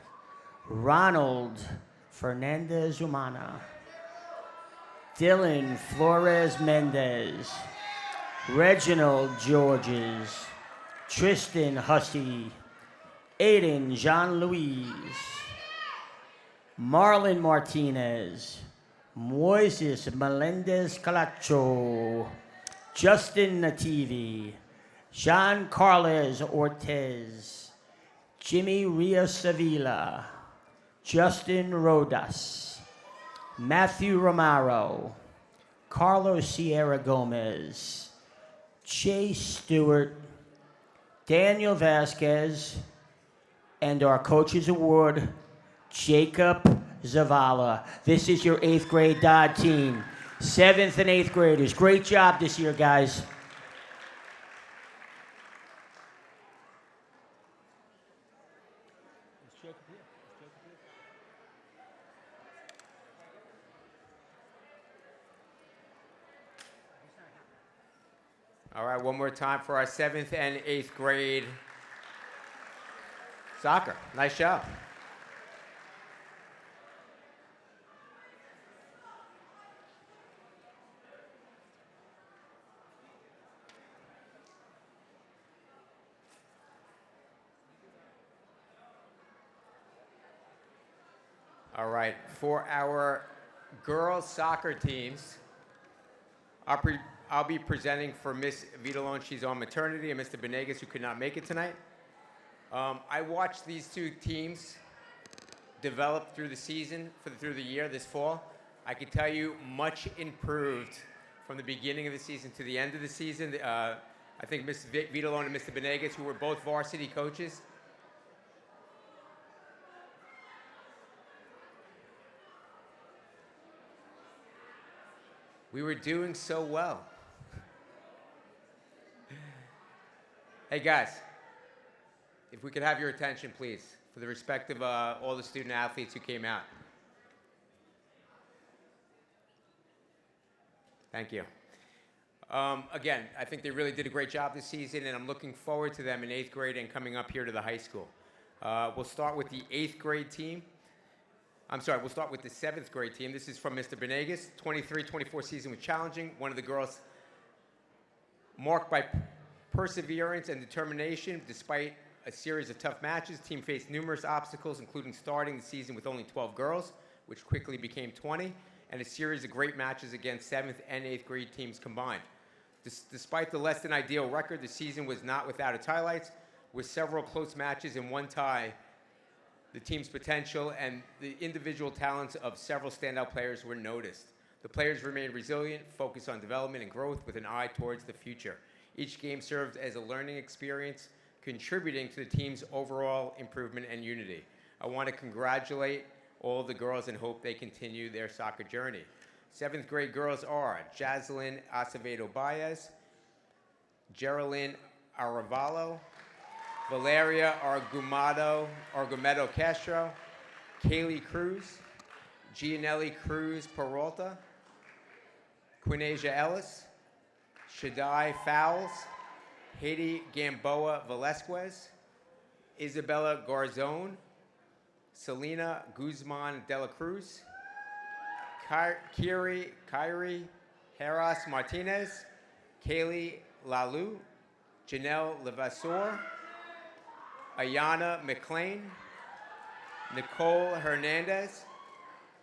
Ronald Fernandez Humana, Dylan Flores Mendez, Reginald Georges, Tristan Hussey, Aiden Jean-Louis, Marlon Martinez, Moises Melendez Calacho, Justin Nativi, Jean Carles Ortez, Jimmy Ria Sevilla, Justin Rodas, Matthew Romero, Carlos Sierra Gomez, Chase Stewart, Daniel Vasquez, and our Coaches Award, Jacob Zavala. This is your 8th grade Dodd team. 7th and 8th graders. Great job this year, guys. All right, one more time for our 7th and 8th grade soccer. Nice job. All right, for our girls soccer teams, I'll be presenting for Miss Vidalon. She's on maternity, and Mr. Benegas, who could not make it tonight. I watched these two teams develop through the season, through the year, this fall. I can tell you much improved from the beginning of the season to the end of the season. I think Ms. Vidalon and Mr. Benegas, who were both varsity coaches, we were doing so well. Hey guys, if we could have your attention, please, for the respect of all the student athletes who came out. Thank you. Again, I think they really did a great job this season, and I'm looking forward to them in 8th grade and coming up here to the high school. We'll start with the 8th grade team. We'll start with the 7th grade team. This is from Mr. Benegas. 23-24 season was challenging. One of the girls marked by perseverance and determination. Despite a series of tough matches, the team faced numerous obstacles, including starting the season with only 12 girls, which quickly became 20, and a series of great matches against 7th and 8th grade teams combined. Despite the less than ideal record, the season was not without its highlights, with several close matches and one tie. The team's potential and the individual talents of several standout players were noticed. The players remained resilient, focused on development and growth with an eye towards the future. Each game served as a learning experience, contributing to the team's overall improvement and unity. I want to congratulate all the girls and hope they continue their soccer journey. 7th grade girls are Jaslyn Acevedo Baez, Geraldine Aravalo, Valeria Argumedo Castro, Kaylee Cruz, Gianelli Cruz Peralta, Quinasia Ellis, Shaddai Fowles, Haiti Gamboa Velasquez, Isabella Garzone, Selena Guzman de la Cruz, Kyrie Heras Martinez, Kaylee Lalou, Janelle Levasseur, Ayana McLean, Nicole Hernandez,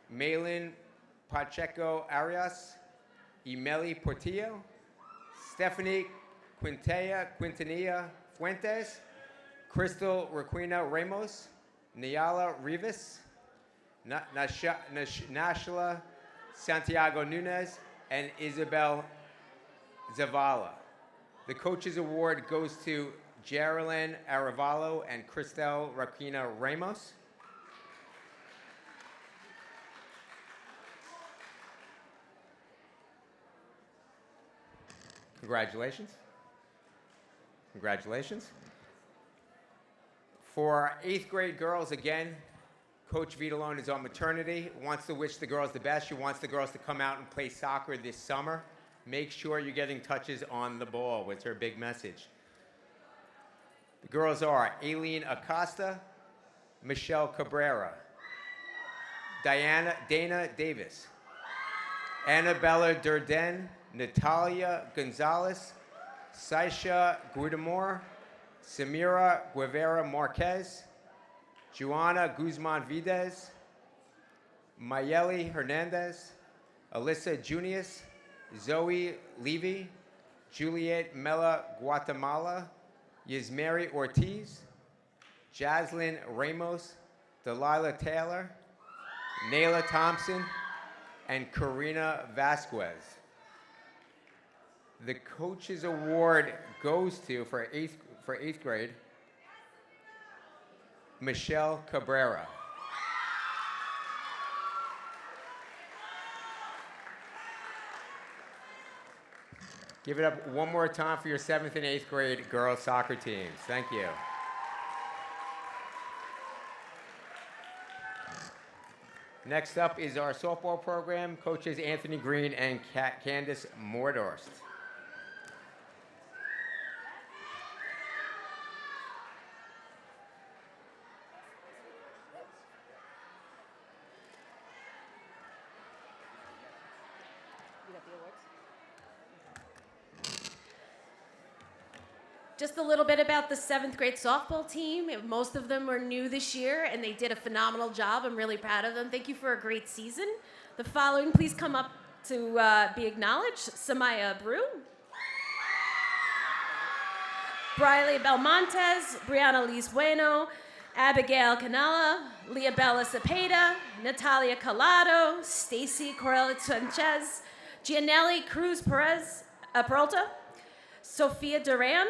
Malin Pacheco Arias, Emeli Portillo, Stephanie Quintanilla Fuentes, Crystal Requina Ramos, Niala Rivas, Nashla Santiago Nunez, and Isabel Zavala. The Coaches Award goes to Geraldine Aravalo and Cristel Requina Ramos. Congratulations. Congratulations. For 8th grade girls, again, Coach Vitalone is on maternity, wants to wish the girls the best. She wants the girls to come out and play soccer this summer. Make sure you're getting touches on the ball. What's her big message? The girls are Aileen Acosta, Michelle Cabrera, Dana Davis, Annabella Durden, Natalia Gonzalez, Saisha Guidamore, Samira Guevara Marquez, Juana Guzman Videz, Mayeli Hernandez, Alyssa Junius, Zoe Levy, Juliet Mella Guatemala, Yasmeri Ortiz, Jaslyn Ramos, Delilah Taylor, Nayla Thompson, and Karina Vasquez. The Coaches Award goes to, for eighth grade, Michelle Cabrera. Give it up one more time for your 7th and 8th grade girls soccer teams. Thank you. Next up is our softball program, coaches Anthony Green and Candace Mordorst. Just a little bit about the 7th grade softball team. Most of them are new this year, and they did a phenomenal job. I'm really proud of them. Thank you for a great season. The following, please come up to be acknowledged. Samaya Brew, Briley Belmontes, Brianna Liz Bueno, Abigail Canala, Leabella Cepeda, Natalia Calado, Stacy Corella Sanchez, Gianelli Cruz Peralta, Sophia Duran,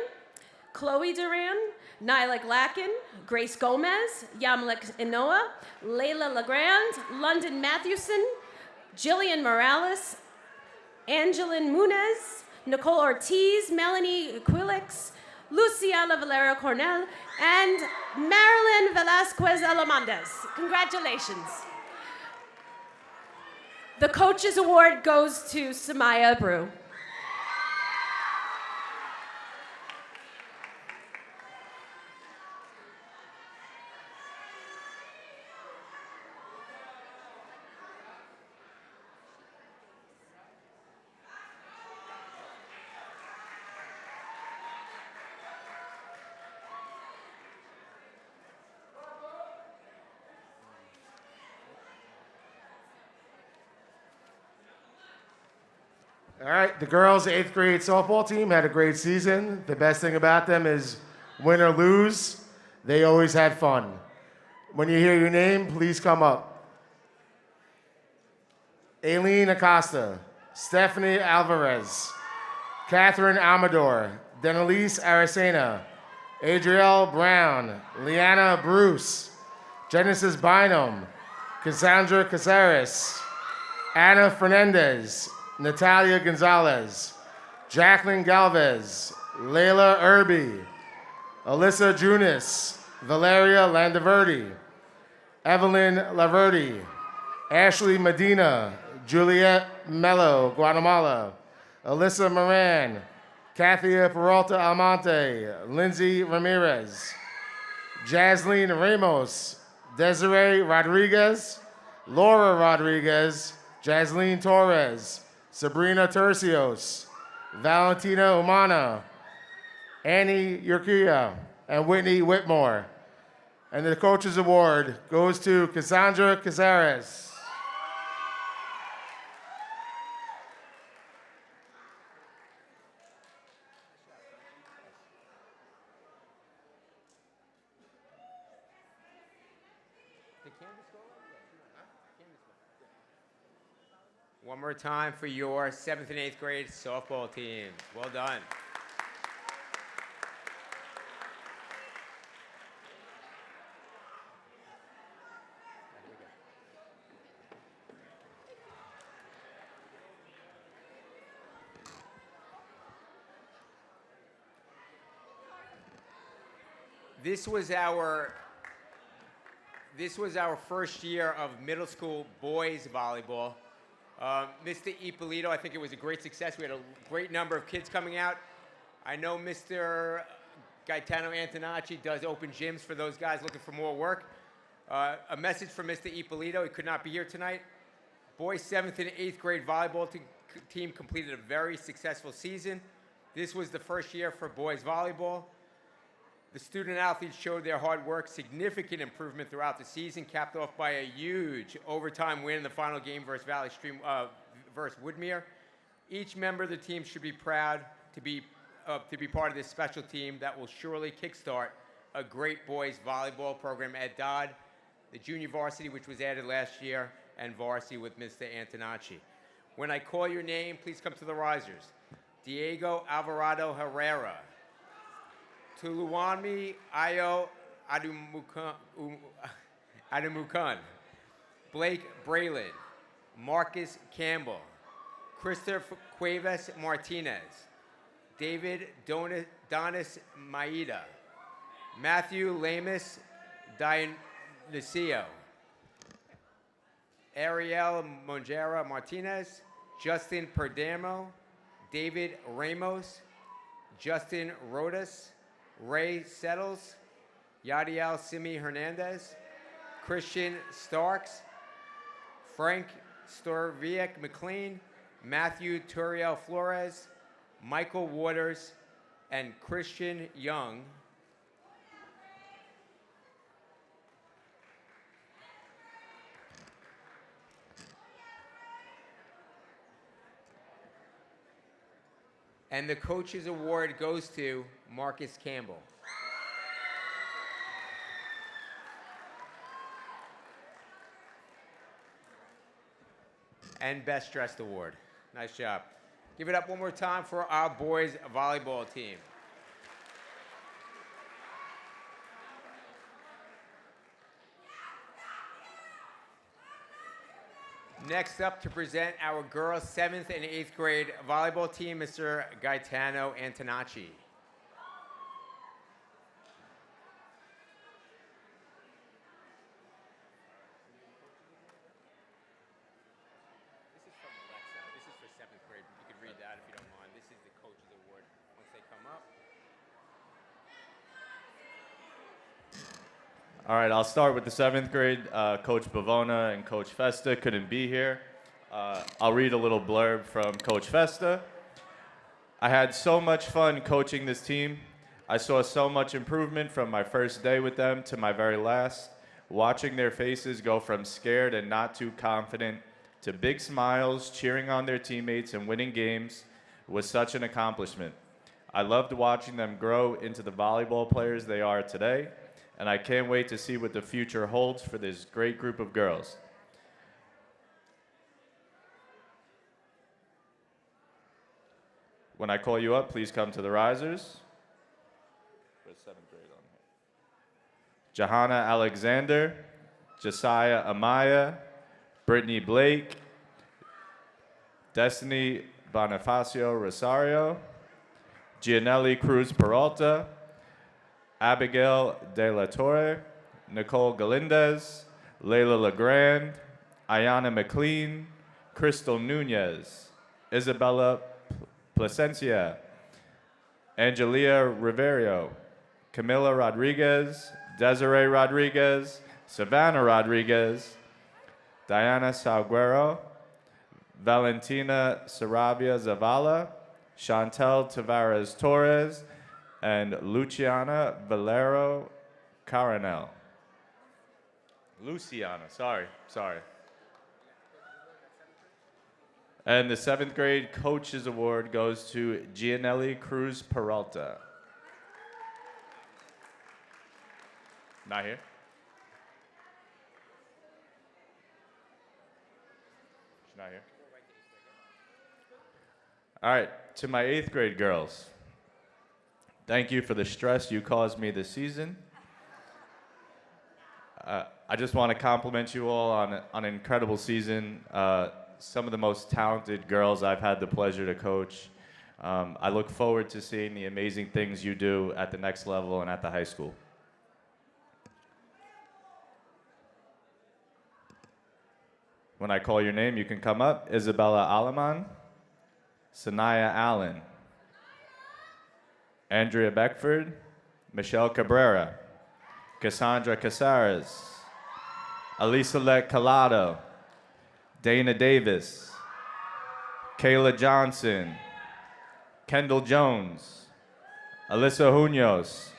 Chloe Duran, Nyla Glacken, Grace Gomez, Yamlik Inoa, Layla Legrand, London Matthewson, Jillian Morales, Angeline Munez, Nicole Ortiz, Melanie Quilix, Luciana Valera Cornell, and Marilyn Velasquez Alamandes. Congratulations. The Coaches Award goes to Samaya Brew. All right, the girls' 8th grade softball team had a great season. The best thing about them is win or lose, they always had fun. When you hear your name, please come up. Aileen Acosta, Stephanie Alvarez, Catherine Amador, Denelise Aracena, Adrielle Brown, Leanna Bruce, Genesis Bynum, Cassandra Casares, Anna Fernandez, Natalia Gonzalez, Jacqueline Galvez, Layla Irby, Alyssa Junis, Valeria Landaverdi, Evelyn Laverdi, Ashley Medina, Juliet Mello, Guatemala, Alyssa Moran, Kathia Peralta Almonte, Lindsay Ramirez, Jasleen Ramos, Desiree Rodriguez, Laura Rodriguez, Jasleen Torres, Sabrina Tercios, Valentina Umana, Annie Urquia, and Whitney Whitmore. And the Coaches Award goes to Cassandra Casares. One more time for your 7th and 8th grade softball teams. Well done. This was our first year of middle school boys volleyball. Mr. Ippolito, I think it was a great success. We had a great number of kids coming out. I know Mr. Gaetano Antonacci does open gyms for those guys looking for more work. A message from Mr. Ippolito. He could not be here tonight. Boys 7th and 8th grade volleyball team completed a very successful season. This was the first year for boys volleyball. The student athletes showed their hard work, significant improvement throughout the season, capped off by a huge overtime win in the final game versus Valley Stream versus Woodmere. Each member of the team should be proud to be part of this special team that will surely kickstart a great boys volleyball program at Dodd, the junior varsity, which was added last year, and varsity with Mr. Antonacci. When I call your name, please come to the risers. Diego Alvarado Herrera. Tuluwani Ayo Adumukan. Blake Braylon. Marcus Campbell. Christopher Cuevas Martinez. David Donis Maida. Matthew Lamus Dionisio. Ariel Monjera Martinez. Justin Perdermo. David Ramos. Justin Rodas. Ray Settles, Yadiel Simi Hernandez, Christian Starks, Frank Storviak McLean, Matthew Turiel Flores, Michael Waters, and Christian Young. And the coach's award goes to Marcus Campbell. And Best Dressed Award. Nice job. Give it up one more time for our boys volleyball team. Next up to present our girls 7th and 8th grade volleyball team, Mr. Gaetano Antonacci. This is from Alexa. This is for 7th grade. You can read that if you don't mind. This is the coach's award once they come up. All right, I'll start with the 7th grade. Coach Bavona and Coach Festa couldn't be here. I'll read a little blurb from Coach Festa. I had so much fun coaching this team. I saw so much improvement from my first day with them to my very last. Watching their faces go from scared and not too confident to big smiles, cheering on their teammates and winning games was such an accomplishment. I loved watching them grow into the volleyball players they are today, and I can't wait to see what the future holds for this great group of girls. When I call you up, please come to the risers. Where's 7th grade on here? Johanna Alexander, Josiah Amaya, Brittany Blake, Destiny Bonifacio Rosario, Gianelli Cruz Peralta, Abigail De La Torre, Nicole Galindez, Layla Legrand, Ayana McLean, Crystal Nunez, Isabella Placencia, Angelia Riverio, Camila Rodriguez, Desiree Rodriguez, Savannah Rodriguez, Diana Salguero, Valentina Sarabia Zavala, Chantel Tavares Torres, and Luciana Valero Caranel. Luciana, sorry. And the 7th grade coach's award goes to Gianelli Cruz Peralta. Not here? She's not here? All right, to my 8th grade girls. Thank you for the stress you caused me this season. I just want to compliment you all on an incredible season. Some of the most talented girls I've had the pleasure to coach. I look forward to seeing the amazing things you do at the next level and at the high school. When I call your name, you can come up. Isabella Alaman, Sanaya Allen, Andrea Beckford, Michelle Cabrera, Cassandra Casares, Alisalet Calado, Dana Davis, Kayla Johnson, Kendall Jones, Alyssa Munoz,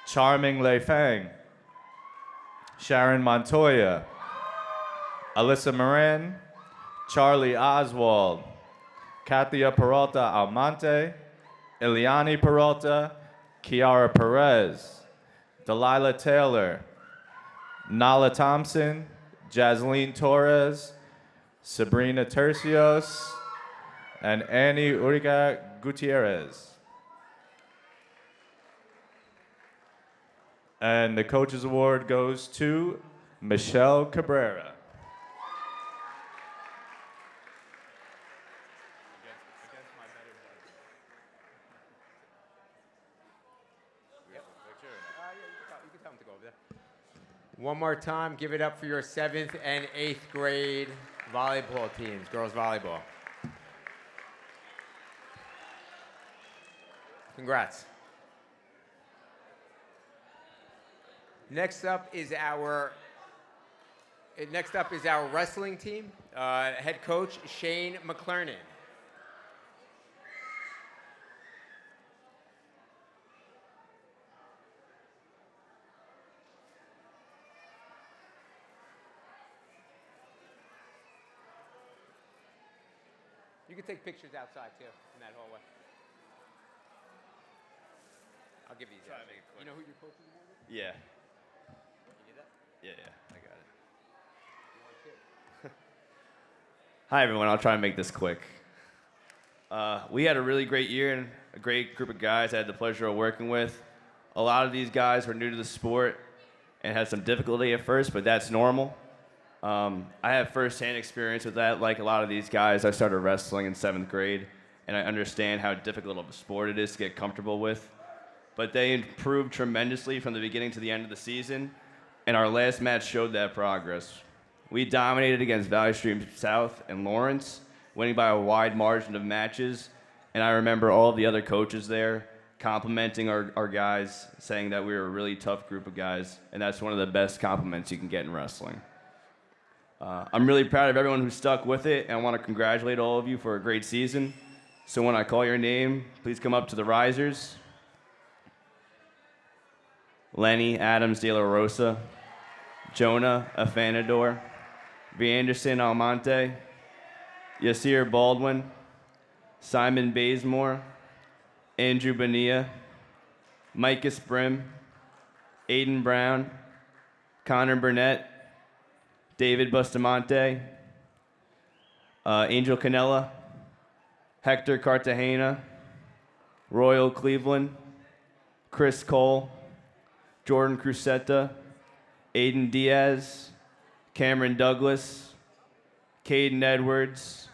Charming Lei Fang, Sharon Montoya, Alyssa Moran, Charlie Oswald, Kathia Peralta Almonte, Eliani Peralta, Kiara Perez, Delilah Taylor, Nala Thompson, Jasleen Torres, Sabrina Tercios, and Annie Uriga Gutierrez. And the Coaches Award goes to Michelle Cabrera. One more time, give it up for your 7th and 8th grade volleyball teams, girls volleyball. Congrats. Next up is our wrestling team. Head coach Shane McClernand. You can take pictures outside too, in that hallway. I'll give these out. You know who your coach is? Yeah. You need that? Yeah, I got it. Hi, everyone. I'll try and make this quick. We had a really great year and a great group of guys I had the pleasure of working with. A lot of these guys were new to the sport and had some difficulty at first, but that's normal. I have firsthand experience with that. Like a lot of these guys, I started wrestling in 7th grade, and I understand how difficult of a sport it is to get comfortable with. But they improved tremendously from the beginning to the end of the season, and our last match showed that progress. We dominated against Valley Stream South and Lawrence, winning by a wide margin of matches, and I remember all of the other coaches there complimenting our guys, saying that we were a really tough group of guys, and that's one of the best compliments you can get in wrestling. I'm really proud of everyone who stuck with it, and I want to congratulate all of you for a great season. So when I call your name, please come up to the risers. Lenny Adams de la Rosa, Jonah Afanador, V. Anderson Almonte, Yasir Baldwin, Simon Bazemore, Andrew Bonilla, Micah Brim, Aiden Brown, Connor Burnett, David Bustamante, Angel Canella, Hector Cartagena, Royal Cleveland, Chris Cole, Jordan Crusetta, Aiden Diaz, Cameron Douglas, Caden Edwards,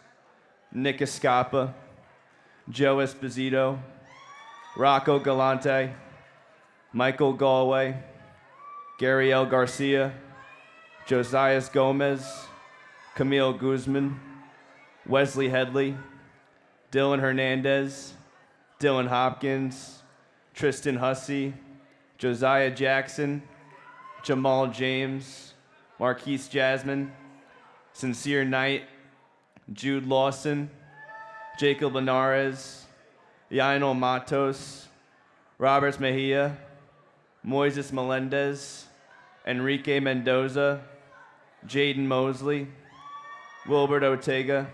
Nick Escapa, Joe Esposito, Rocco Galante, Michael Galway, Gary L. Garcia, Josias Gomez, Camille Guzman, Wesley Headley, Dylan Hernandez, Dylan Hopkins, Tristan Hussey, Josiah Jackson, Jamal James, Marquise Jasmine, Sincere Knight, Jude Lawson, Jacob Linares, Yainol Matos, Robert Mejia, Moises Melendez, Enrique Mendoza, Jaden Mosley, Wilbert Ortega,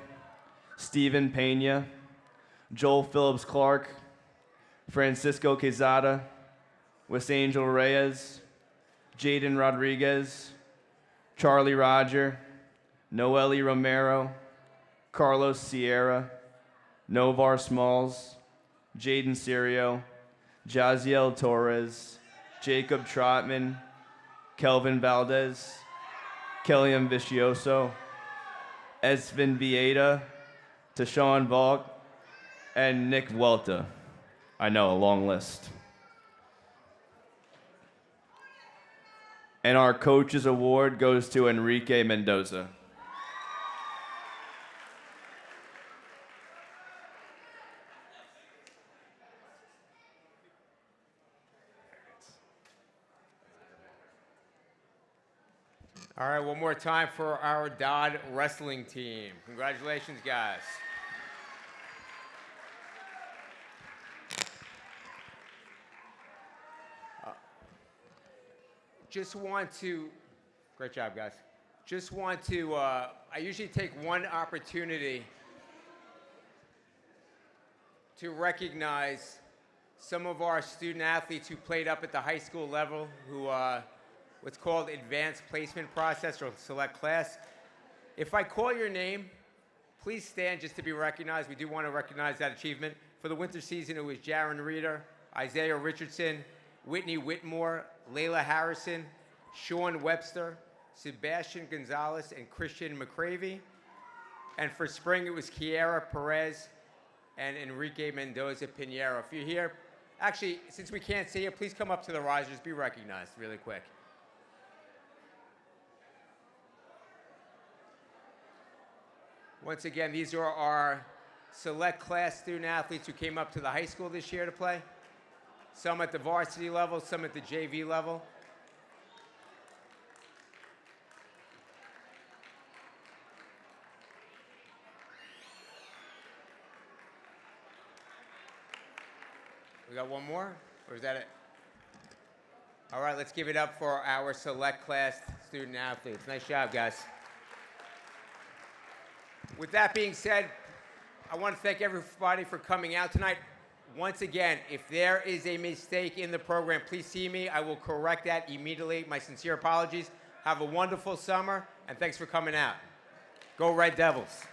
Stephen Pena, Joel Phillips Clark, Francisco Quezada, Wesangel Reyes, Jaden Rodriguez, Charlie Roger, Noeli Romero, Carlos Sierra, Novar Smalls, Jaden Sirio, Jaziel Torres, Jacob Trotman, Kelvin Valdez, Kellyan Vicioso, Esvin Vieta, Tashawn Valk, and Nick Welta. I know, a long list. And our coach's award goes to Enrique Mendoza. All right, one more time for our Dodd wrestling team. Congratulations, guys. Just want to, great job, guys. Just want to, I usually take one opportunity to recognize some of our student athletes who played up at the high school level, who what's called advanced placement process or select class. If I call your name, please stand just to be recognized. We do want to recognize that achievement. For the winter season, it was Jaron Reeder, Isaiah Richardson, Whitney Whitmore, Layla Harrison, Sean Webster, Sebastian Gonzalez, and Christian McCravey. And for spring, it was Kiara Perez and Enrique Mendoza Pinheiro. If you're here, actually, since we can't see you, please come up to the risers, be recognized really quick. Once again, these are our select class student athletes who came up to the high school this year to play. Some at the varsity level, some at the JV level. We got one more, or is that it? All right, let's give it up for our select class student athletes. Nice job, guys. With that being said, I want to thank everybody for coming out tonight. Once again, if there is a mistake in the program, please see me. I will correct that immediately. My sincere apologies. Have a wonderful summer, and thanks for coming out. Go Red Devils.